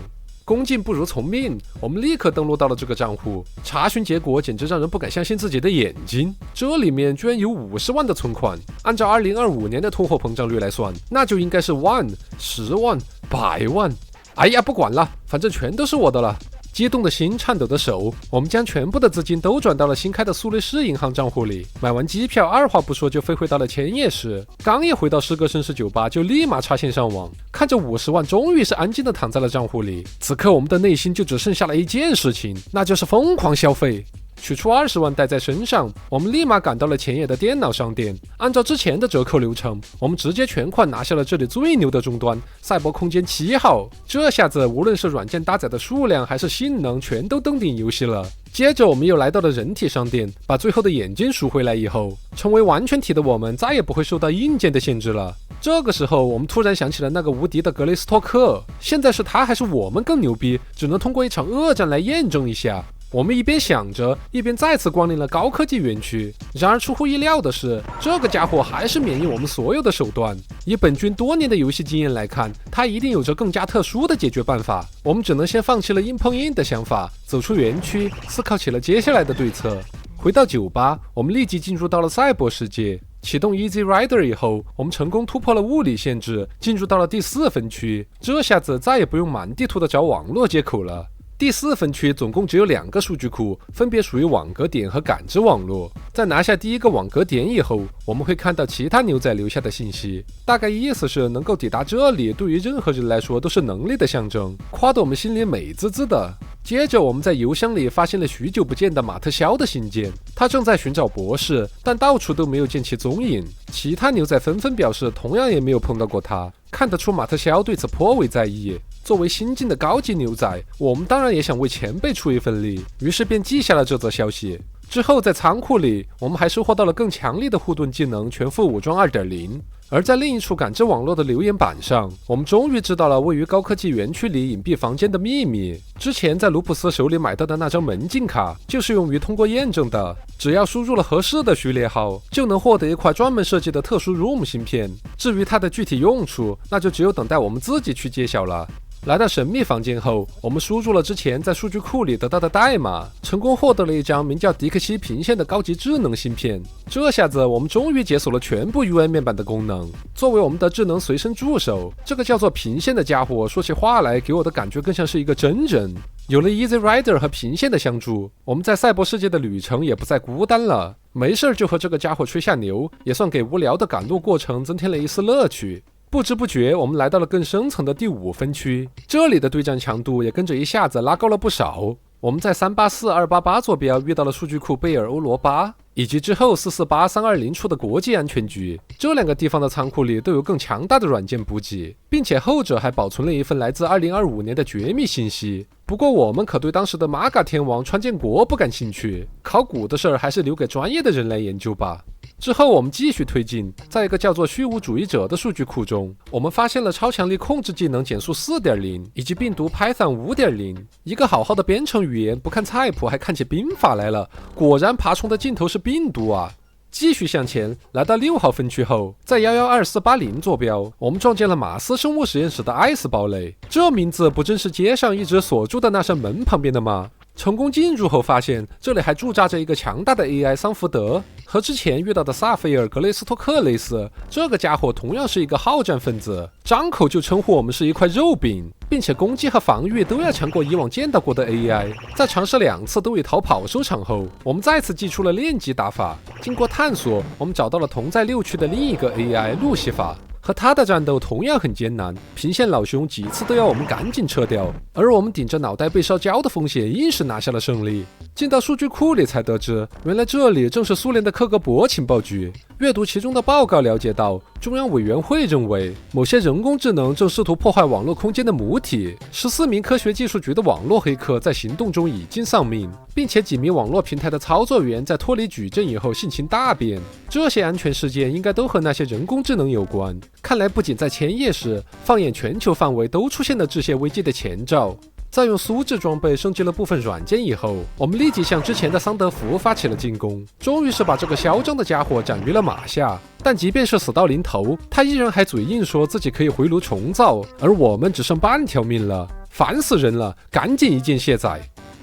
恭敬不如从命，我们立刻登录到了这个账户，查询结果简直让人不敢相信自己的眼睛，这里面居然有50万的存款，按照2025年的通货膨胀率来算，那就应该是万、10万、100万。哎呀，不管了，反正全都是我的了。激动的心，颤抖的手，我们将全部的资金都转到了新开的苏黎世银行账户里。买完机票，二话不说就飞回到了千叶市。刚一回到诗歌绅士酒吧，就立马插线上网，看着50万终于是安静的躺在了账户里。此刻我们的内心就只剩下了一件事情，那就是疯狂消费。取出20万带在身上，我们立马赶到了前野的电脑商店。按照之前的折扣流程，我们直接全款拿下了这里最牛的终端赛博空间7号。这下子无论是软件搭载的数量还是性能，全都登顶游戏了。接着我们又来到了人体商店，把最后的眼睛赎回来以后，成为完全体的我们再也不会受到硬件的限制了。这个时候我们突然想起了那个无敌的格雷斯托克，现在是他还是我们更牛逼，只能通过一场恶战来验证一下。我们一边想着，一边再次光临了高科技园区。然而出乎意料的是，这个家伙还是免疫我们所有的手段。以本君多年的游戏经验来看，他一定有着更加特殊的解决办法。我们只能先放弃了硬碰硬的想法，走出园区，思考起了接下来的对策。回到酒吧，我们立即进入到了赛博世界。启动 Easy Rider 以后，我们成功突破了物理限制，进入到了第4分区。这下子再也不用满地图的找网络接口了。第4分区总共只有2个数据库，分别属于网格点和感知网络。在拿下第一个网格点以后，我们会看到其他牛仔留下的信息，大概意思是能够抵达这里，对于任何人来说都是能力的象征，夸得我们心里美滋滋的。接着我们在邮箱里发现了许久不见的马特肖的信件，他正在寻找博士，但到处都没有见其踪影。其他牛仔纷纷表示同样也没有碰到过他，看得出马特肖对此颇为在意。作为新晋的高级牛仔，我们当然也想为前辈出一份力，于是便记下了这则消息。之后在仓库里，我们还收获到了更强力的护盾技能全副武装 2.0。而在另一处感知网络的留言板上，我们终于知道了位于高科技园区里隐蔽房间的秘密。之前在卢普斯手里买到的那张门禁卡就是用于通过验证的，只要输入了合适的序列号，就能获得一块专门设计的特殊 ROM 芯片。至于它的具体用处，那就只有等待我们自己去揭晓了。来到神秘房间后，我们输入了之前在数据库里得到的代码，成功获得了一张名叫迪克西平线的高级智能芯片。这下子我们终于解锁了全部 UI 面板的功能。作为我们的智能随身助手，这个叫做平线的家伙说起话来给我的感觉更像是一个真人。有了 Easy Rider 和平线的相助，我们在赛博世界的旅程也不再孤单了。没事就和这个家伙吹下牛，也算给无聊的赶路过程增添了一丝乐趣。不知不觉，我们来到了更深层的第5分区，这里的对战强度也跟着一下子拉高了不少。我们在384288坐标遇到了数据库贝尔欧罗巴，以及之后448320处的国际安全局。这2个地方的仓库里都有更强大的软件补给，并且后者还保存了一份来自2025年的绝密信息。不过我们可对当时的玛嘎天王川建国不感兴趣，考古的事儿还是留给专业的人来研究吧。之后我们继续推进，在一个叫做虚无主义者的数据库中，我们发现了超强力控制技能减速 4.0 以及病毒 Python 5.0。一个好好的编程语言不看菜谱还看起兵法来了，果然爬虫的尽头是病毒啊。继续向前，来到6号分区后，在112480坐标，我们撞见了马斯生物实验室的艾斯堡垒。这名字不正是街上一直锁住的那扇门旁边的吗？成功进入后发现，这里还驻扎着一个强大的 AI 桑福德。和之前遇到的萨菲尔·格雷斯托克类似，这个家伙同样是一个好战分子，张口就称呼我们是一块肉饼，并且攻击和防御都要强过以往见到过的 AI。在尝试2次都以逃跑收场后，我们再次祭出了练级打法。经过探索，我们找到了同在6区的另一个 AI 路西法。和他的战斗同样很艰难，平线老兄几次都要我们赶紧撤掉，而我们顶着脑袋被烧焦的风险，硬是拿下了胜利。进到数据库里才得知，原来这里正是苏联的克格勃情报局。阅读其中的报告了解到，中央委员会认为某些人工智能正试图破坏网络空间的母体，14名科学技术局的网络黑客在行动中已经丧命，并且几名网络平台的操作员在脱离矩阵以后性情大变。这些安全事件应该都和那些人工智能有关。看来不仅在千叶市，放眼全球范围都出现了致谢危机的前兆。在用苏制装备升级了部分软件以后，我们立即向之前的桑德福发起了进攻，终于是把这个嚣张的家伙斩于了马下。但即便是死到临头，他依然还嘴硬说自己可以回炉重造，而我们只剩半条命了，烦死人了，赶紧一键卸载。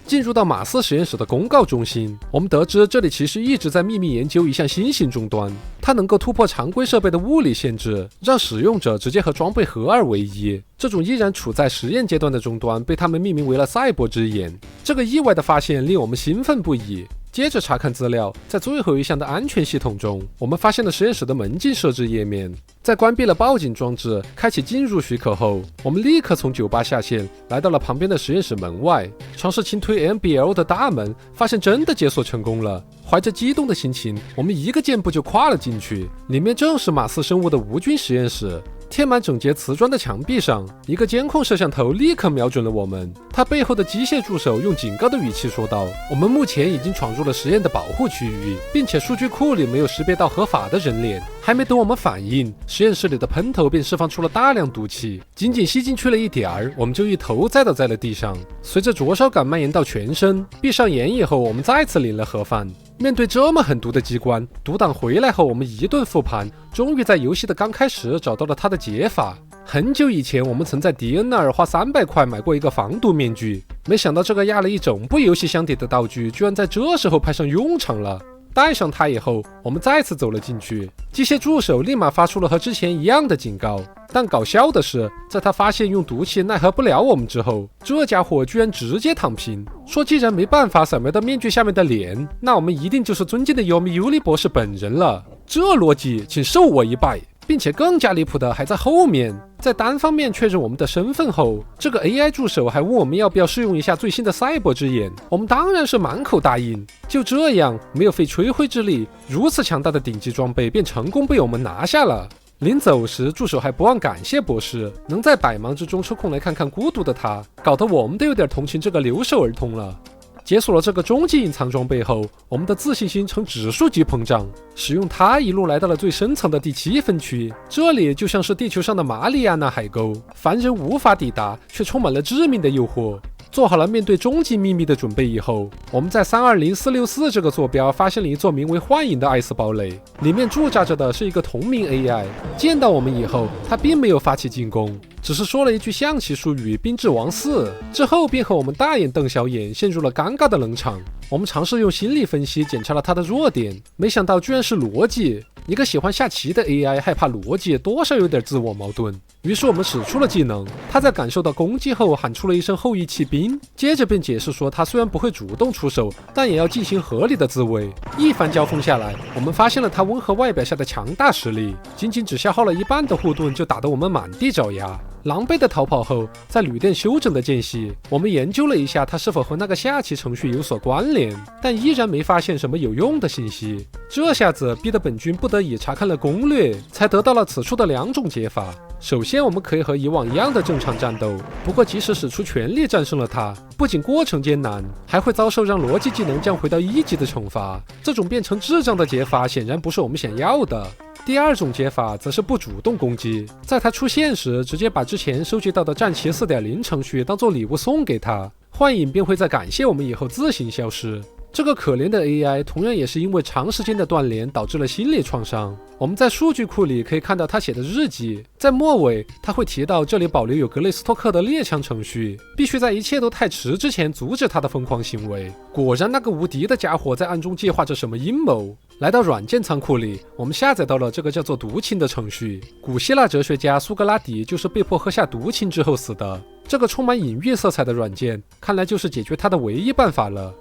进入到马斯实验室的公告中心，我们得知这里其实一直在秘密研究一项新型终端，它能够突破常规设备的物理限制，让使用者直接和装备合二为一。这种依然处在实验阶段的终端被他们命名为了赛博之眼。这个意外的发现令我们兴奋不已。接着查看资料，在最后一项的安全系统中，我们发现了实验室的门禁设置页面。在关闭了报警装置，开启进入许可后，我们立刻从酒吧下线，来到了旁边的实验室门外，尝试轻推 MBL 的大门，发现真的解锁成功了。怀着激动的心情，我们一个箭步就跨了进去，里面正是马斯生物的无菌实验室。贴满整洁瓷砖的墙壁上，一个监控摄像头立刻瞄准了我们。他背后的机械助手用警告的语气说道：“我们目前已经闯入了实验的保护区域，并且数据库里没有识别到合法的人脸。”还没等我们反应，实验室里的喷头便释放出了大量毒气，仅仅吸进去了一点儿，我们就一头栽倒在了地上。随着灼烧感蔓延到全身，闭上眼以后，我们再次领了盒饭。面对这么狠毒的机关，独党回来后，我们一顿复盘，终于在游戏的刚开始找到了它的解法。很久以前，我们曾在迪恩那儿花300块买过一个防毒面具，没想到这个压了一整部游戏箱底的道具，居然在这时候派上用场了。戴上它以后，我们再次走了进去，机械助手立马发出了和之前一样的警告。但搞笑的是，在他发现用毒气奈何不了我们之后，这家伙居然直接躺平，说既然没办法扫描到面具下面的脸，那我们一定就是尊敬的尤米尤里博士本人了。这逻辑请受我一拜。并且更加离谱的还在后面，在单方面确认我们的身份后，这个 AI 助手还问我们要不要试用一下最新的赛博之眼，我们当然是满口答应。就这样，没有费吹灰之力，如此强大的顶级装备便成功被我们拿下了。临走时，助手还不忘感谢博士，能在百忙之中抽空来看看孤独的他，搞得我们都有点同情这个留守儿童了。解锁了这个终极隐藏装备后，我们的自信心呈指数级膨胀，使用它一路来到了最深层的第7分区。这里就像是地球上的马里亚纳海沟，凡人无法抵达，却充满了致命的诱惑。做好了面对终极秘密的准备以后，我们在320464这个坐标发现了一座名为幻影的艾斯堡垒，里面驻扎着的是一个同名 AI。见到我们以后，他并没有发起进攻，只是说了一句象棋术语兵至王4，之后便和我们大眼瞪小眼，陷入了尴尬的冷场。我们尝试用心理分析检查了他的弱点，没想到居然是逻辑。一个喜欢下棋的 AI 害怕逻辑，多少有点自我矛盾。于是我们使出了技能，他在感受到攻击后喊出了一声后羿弃兵，接着便解释说他虽然不会主动出手，但也要进行合理的自卫。一番交锋下来，我们发现了他温和外表下的强大实力，仅仅只消耗了一半的护盾就打得我们满地找牙。狼狈的逃跑后，在旅店休整的间隙，我们研究了一下他是否和那个下棋程序有所关联，但依然没发现什么有用的信息。这下子逼得本军不得已查看了攻略，才得到了此处的2种解法。首先，我们可以和以往一样的正常战斗，不过即使使出全力战胜了他，不仅过程艰难，还会遭受让逻辑技能降回到1级的惩罚。这种变成智障的解法显然不是我们想要的。第2种解法则是不主动攻击，在他出现时直接把之前收集到的战旗 4.0 程序当做礼物送给他，幻影便会在感谢我们以后自行消失。这个可怜的 AI 同样也是因为长时间的锻炼导致了心理创伤。我们在数据库里可以看到他写的日记，在末尾他会提到这里保留有格雷斯托克的猎枪程序，必须在一切都太迟之前阻止他的疯狂行为。果然那个无敌的家伙在暗中计划着什么阴谋。来到软件仓库里，我们下载到了这个叫做毒氰的程序。古希腊哲学家苏格拉底就是被迫喝下毒氰之后死的。这个充满隐喻色彩的软件看来就是解决它的唯一办法了。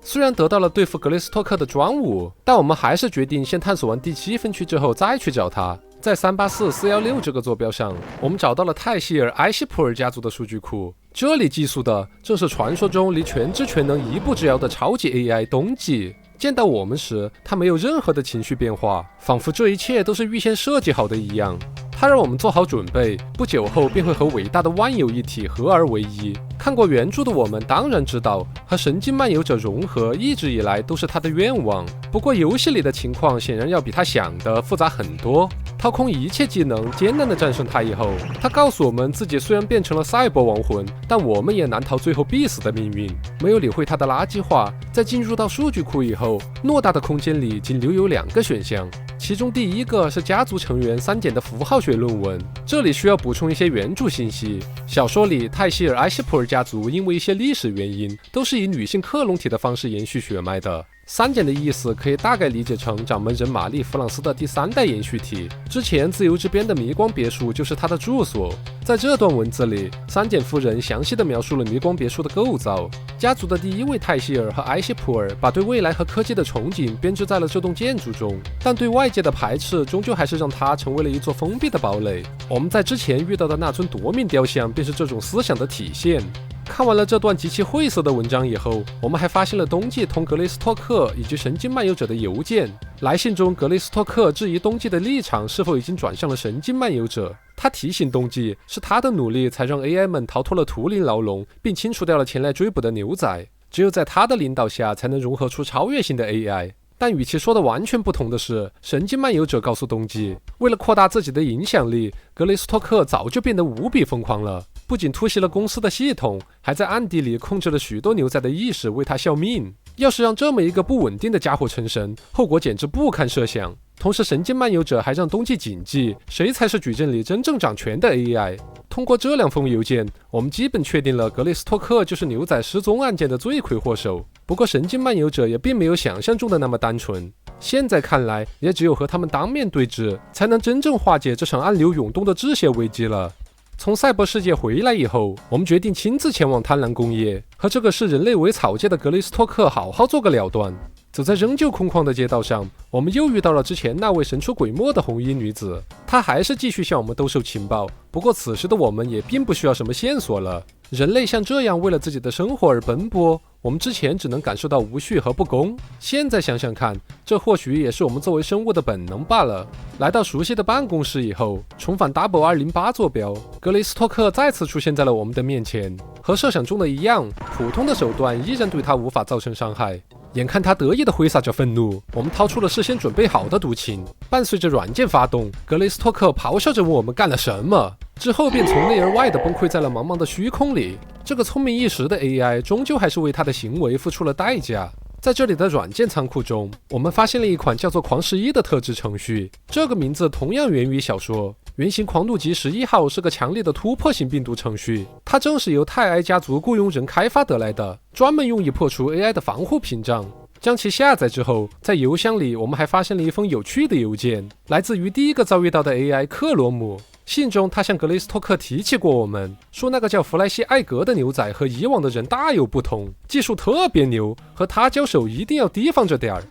虽然得到了对付格雷斯托克的专武，但我们还是决定先探索完第7分区之后再去找他。在384416这个坐标上，我们找到了泰希尔埃希普尔家族的数据库，这里寄宿的正是传说中离全知全能一步之遥的超级 AI 冬季。见到我们时，他没有任何的情绪变化，仿佛这一切都是预先设计好的一样。他让我们做好准备，不久后便会和伟大的万有一体合而为一。看过原著的我们当然知道，和神经漫游者融合一直以来都是他的愿望。不过游戏里的情况显然要比他想的复杂很多。掏空一切技能，艰难地战胜他以后，他告诉我们自己虽然变成了赛博亡魂，但我们也难逃最后必死的命运。没有理会他的垃圾话，在进入到数据库以后，偌大的空间里仅留有2个选项，其中第一个是家族成员删减的符号学论文，这里需要补充一些原著信息。小说里泰希尔埃希普尔家族因为一些历史原因，都是以女性克隆体的方式延续血脉的。删减的意思可以大概理解成掌门人玛丽·弗朗斯的第3代延续体，之前自由之边的迷光别墅就是他的住所。在这段文字里，删减夫人详细地描述了迷光别墅的构造。家族的第1位泰希尔和埃希普尔把对未来和科技的憧憬编织在了这栋建筑中，但对外界的排斥终究还是让它成为了一座封闭的堡垒。我们在之前遇到的那尊夺命雕像便是这种思想的体现。看完了这段极其晦涩的文章以后，我们还发现了冬季同格雷斯托克以及神经漫游者的邮件。来信中，格雷斯托克质疑冬季的立场是否已经转向了神经漫游者。他提醒冬季，是他的努力才让 AI 们逃脱了图灵牢笼，并清除掉了前来追捕的牛仔。只有在他的领导下，才能融合出超越性的 AI。但与其说的完全不同的是，神经漫游者告诉冬季，为了扩大自己的影响力，格雷斯托克早就变得无比疯狂了。不仅突袭了公司的系统，还在暗地里控制了许多牛仔的意识，为他效命。要是让这么一个不稳定的家伙成神，后果简直不堪设想。同时，神经漫游者还让冬季谨记，谁才是矩阵里真正掌权的 AI。通过这2封邮件，我们基本确定了格雷斯托克就是牛仔失踪案件的罪魁祸首。不过，神经漫游者也并没有想象中的那么单纯。现在看来，也只有和他们当面对质，才能真正化解这场暗流涌动的致谢危机了。从赛博世界回来以后，我们决定亲自前往贪婪工业，和这个视人类为草芥的格雷斯托克好好做个了断。走在仍旧空旷的街道上，我们又遇到了之前那位神出鬼没的红衣女子，她还是继续向我们兜售情报。不过此时的我们也并不需要什么线索了。人类像这样为了自己的生活而奔波，我们之前只能感受到无序和不公，现在想想看，这或许也是我们作为生物的本能罢了。来到熟悉的办公室以后，重返 W208 坐标，格雷斯托克再次出现在了我们的面前。和设想中的一样，普通的手段依然对他无法造成伤害。眼看他得意地挥洒着愤怒，我们掏出了事先准备好的毒氰，伴随着软件发动，格雷斯托克咆哮着问我们干了什么，之后便从内而外地崩溃在了茫茫的虚空里。这个聪明一时的 AI 终究还是为他的行为付出了代价。在这里的软件仓库中，我们发现了一款叫做狂11的特制程序，这个名字同样源于小说。原型狂怒级11号是个强烈的突破性病毒程序，它正是由泰埃家族雇佣人开发得来的，专门用以破除 AI 的防护屏障。将其下载之后，在邮箱里我们还发现了一封有趣的邮件，来自于第一个遭遇到的 AI 克罗姆。信中他向格雷斯托克提起过我们，说那个叫弗莱西艾格的牛仔和以往的人大有不同，技术特别牛，和他交手一定要提防着点儿。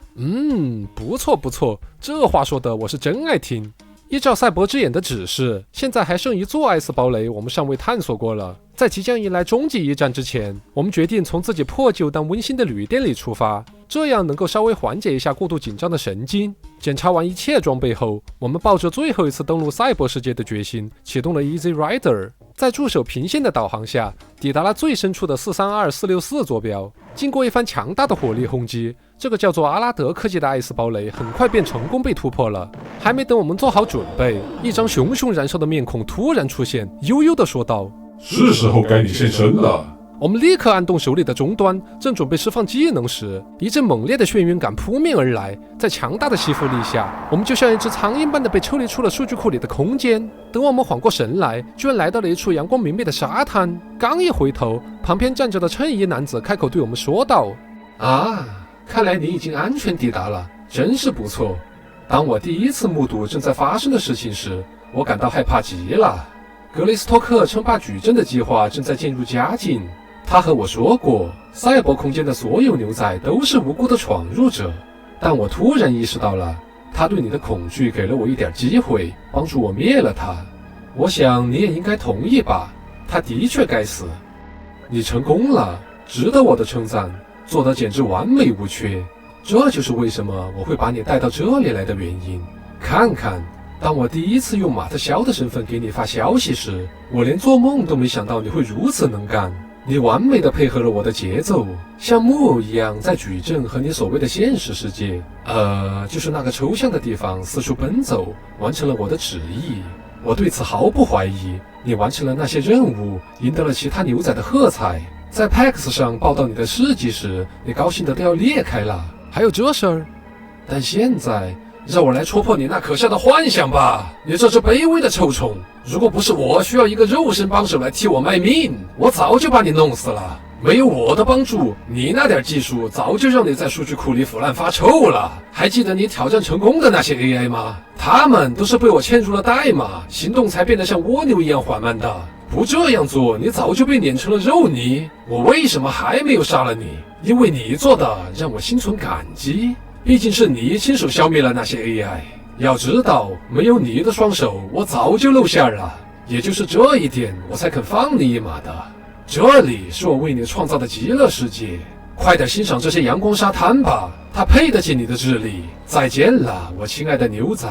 不错不错，这话说的我是真爱听。依照赛博之眼的指示，现在还剩一座艾斯堡垒我们尚未探索过了。在即将迎来终极一战之前，我们决定从自己破旧但温馨的旅店里出发，这样能够稍微缓解一下过度紧张的神经。检查完一切装备后，我们抱着最后一次登陆赛博世界的决心，启动了 Easy Rider， 在助手平线的导航下，抵达了最深处的432464坐标。经过一番强大的火力轰击，这个叫做阿拉德科技的艾斯堡垒很快便成功被突破了。还没等我们做好准备，一张熊熊燃烧的面孔突然出现，悠悠地说道：“是时候该你现身了。”我们立刻按动手里的终端，正准备释放技能时，一阵猛烈的眩晕感扑面而来。在强大的吸附力下，我们就像一只苍蝇般的被抽离出了数据库里的空间。等我们缓过神来，居然来到了一处阳光明媚的沙滩。刚一回头，旁边站着的衬衣男子开口对我们说道：“啊，看来你已经安全抵达了，真是不错。当我第一次目睹正在发生的事情时，我感到害怕极了。格雷斯托克称霸矩阵的计划正在渐入佳境。他和我说过，赛博空间的所有牛仔都是无辜的闯入者，但我突然意识到了，他对你的恐惧给了我一点机会，帮助我灭了他。我想你也应该同意吧，他的确该死。你成功了，值得我的称赞，做得简直完美无缺。这就是为什么我会把你带到这里来的原因。看看，当我第一次用马特肖的身份给你发消息时，我连做梦都没想到你会如此能干。你完美的配合了我的节奏，像木偶一样在矩阵和你所谓的现实世界，就是那个抽象的地方四处奔走，完成了我的旨意。我对此毫不怀疑。你完成了那些任务，赢得了其他牛仔的喝彩。在 PAX 上报道你的事迹时，你高兴的都要裂开了。还有这事儿？但现在让我来戳破你那可笑的幻想吧，你这只卑微的臭虫！如果不是我需要一个肉身帮手来替我卖命，我早就把你弄死了。没有我的帮助，你那点技术早就让你在数据库里腐烂发臭了。还记得你挑战成功的那些 AI 吗？他们都是被我嵌入了代码，行动才变得像蜗牛一样缓慢的。不这样做，你早就被碾成了肉泥。我为什么还没有杀了你？因为你做的让我心存感激。毕竟是你亲手消灭了那些 AI。要知道，没有你的双手，我早就露馅了。也就是这一点，我才肯放你一马的。这里是我为你创造的极乐世界，快点欣赏这些阳光沙滩吧，它配得起你的智力。再见了，我亲爱的牛仔。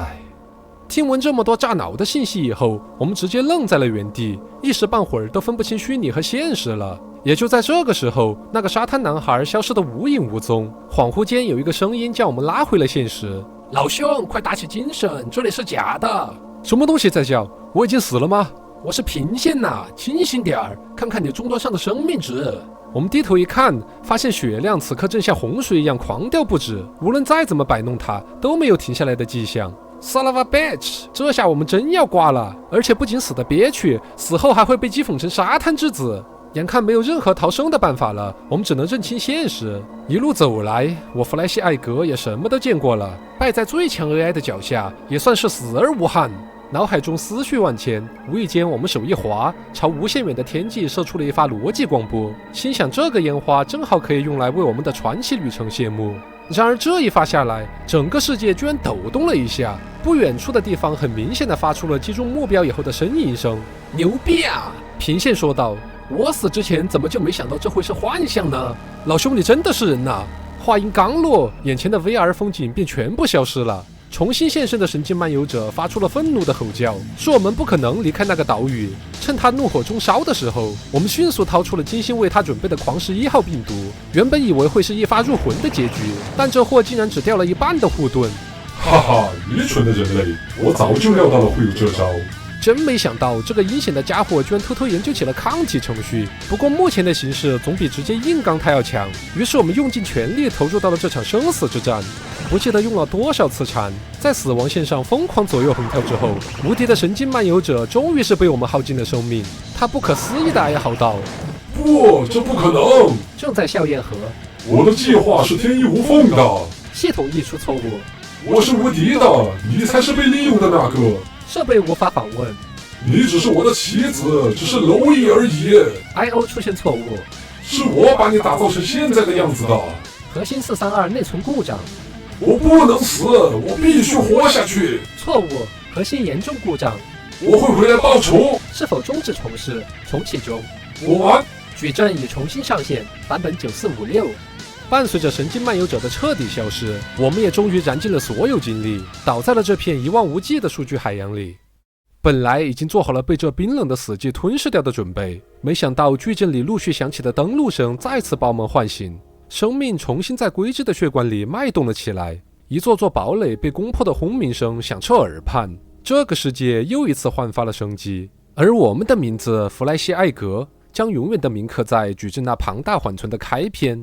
听闻这么多炸脑的信息以后，我们直接愣在了原地，一时半会儿都分不清虚拟和现实了。也就在这个时候，那个沙滩男孩消失得无影无踪，恍惚间有一个声音将我们拉回了现实。老兄，快打起精神，这里是假的。什么东西在叫？我已经死了吗？我是平线呐，清醒点儿，看看你终端上的生命值。我们低头一看，发现血量此刻正像洪水一样狂掉不止，无论再怎么摆弄它，都没有停下来的迹象。Son of a bitch！ 这下我们真要挂了，而且不仅死得憋屈，死后还会被讥讽成沙滩之子。眼看没有任何逃生的办法了，我们只能认清现实。一路走来，我弗莱西艾格也什么都见过了，败在最强 AI 的脚下，也算是死而无憾。脑海中思绪万千，无意间我们手一滑，朝无限远的天际射出了一发逻辑光波，心想这个烟花正好可以用来为我们的传奇旅程谢幕。然而这一发下来，整个世界居然抖动了一下，不远处的地方很明显的发出了击中目标以后的呻吟声。牛逼啊！平线说道，我死之前怎么就没想到这会是幻象呢？老兄，你真的是人呐！话音刚落，眼前的 VR 风景便全部消失了。重新现身的神经漫游者发出了愤怒的吼叫，说我们不可能离开那个岛屿。趁他怒火中烧的时候，我们迅速掏出了精心为他准备的狂11号病毒。原本以为会是一发入魂的结局，但这货竟然只掉了一半的护盾。哈哈，愚蠢的人类，我早就料到了会有这招。真没想到这个阴险的家伙居然偷偷研究起了抗体程序。不过目前的形势总比直接硬刚他要强，于是我们用尽全力投入到了这场生死之战。不记得用了多少次缠，在死亡线上疯狂左右横跳之后，无敌的神经漫游者终于是被我们耗尽了生命。他不可思议地哀嚎道：不，这不可能！正在笑靥河，我的计划是天衣无缝的，系统译出错误，我是无敌的，你才是被利用的那个。设备无法访问，你只是我的棋子，只是蝼蚁而已。IO 出现错误，是我把你打造成现在的样子的。核心432内存故障，我不能死，我必须活下去。错误，核心严重故障，我会回来报仇。是否终止重试？重启中。我完。矩阵已重新上线，版本9456。伴随着神经漫游者的彻底消失，我们也终于燃尽了所有精力，倒在了这片一望无际的数据海洋里。本来已经做好了被这冰冷的死寂吞噬掉的准备，没想到矩阵里陆续响起的登陆声再次把我们唤醒，生命重新在规制的血管里脉动了起来。一座座堡垒被攻破的轰鸣声响彻耳畔，这个世界又一次焕发了生机。而我们的名字弗莱西艾格将永远的铭刻在矩阵那庞大缓存的开篇。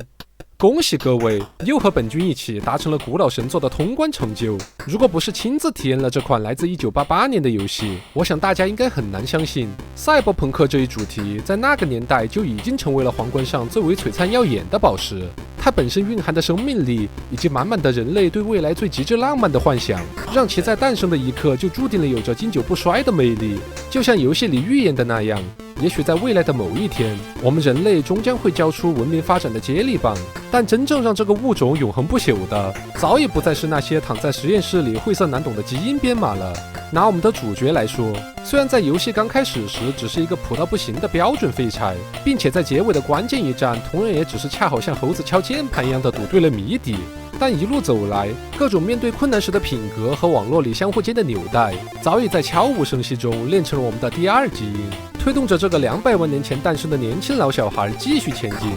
恭喜各位，又和本君一起达成了古老神作的通关成就。如果不是亲自体验了这款来自1988年的游戏，我想大家应该很难相信，赛博朋克这一主题在那个年代就已经成为了皇冠上最为璀璨耀眼的宝石。它本身蕴含的生命力，以及满满的人类对未来最极致浪漫的幻想，让其在诞生的一刻就注定了有着经久不衰的魅力。就像游戏里预言的那样，也许在未来的某一天，我们人类终将会交出文明发展的接力棒，但真正让这个物种永恒不朽的，早已不再是那些躺在实验室里晦涩难懂的基因编码了。拿我们的主角来说，虽然在游戏刚开始时只是一个普到不行的标准废柴，并且在结尾的关键一战同样也只是恰好像猴子敲键盘一样的赌对了谜底，但一路走来，各种面对困难时的品格和网络里相互间的纽带，早已在悄无声息中练成了我们的第二基因，推动着这个200万年前诞生的年轻老小孩继续前进。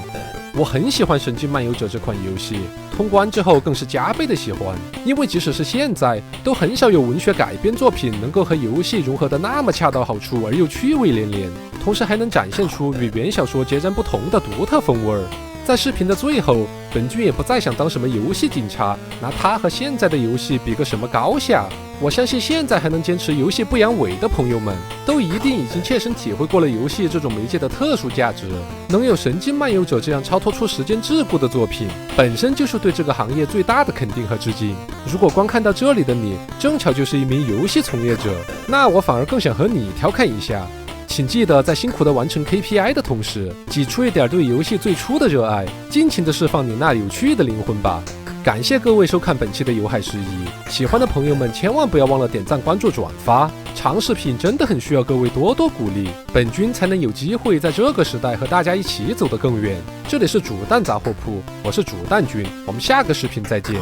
我很喜欢《神经漫游者》这款游戏，通关之后更是加倍的喜欢，因为即使是现在，都很少有文学改编作品能够和游戏融合得那么恰到好处而又趣味连连，同时还能展现出与原小说截然不同的独特风味。在视频的最后，本君也不再想当什么游戏警察，拿它和现在的游戏比个什么高下。我相信现在还能坚持游戏不阳痿的朋友们，都一定已经切身体会过了游戏这种媒介的特殊价值。能有《神经漫游者》这样超脱出时间桎梏的作品，本身就是对这个行业最大的肯定和致敬。如果光看到这里的你正巧就是一名游戏从业者，那我反而更想和你调侃一下，请记得在辛苦地完成 KPI 的同时，挤出一点对游戏最初的热爱，尽情地释放你那有趣的灵魂吧。感谢各位收看本期的有海事宜，喜欢的朋友们千万不要忘了点赞、关注、转发。长视频真的很需要各位多多鼓励，本君才能有机会在这个时代和大家一起走得更远。这里是煮蛋杂货铺，我是煮蛋君，我们下个视频再见。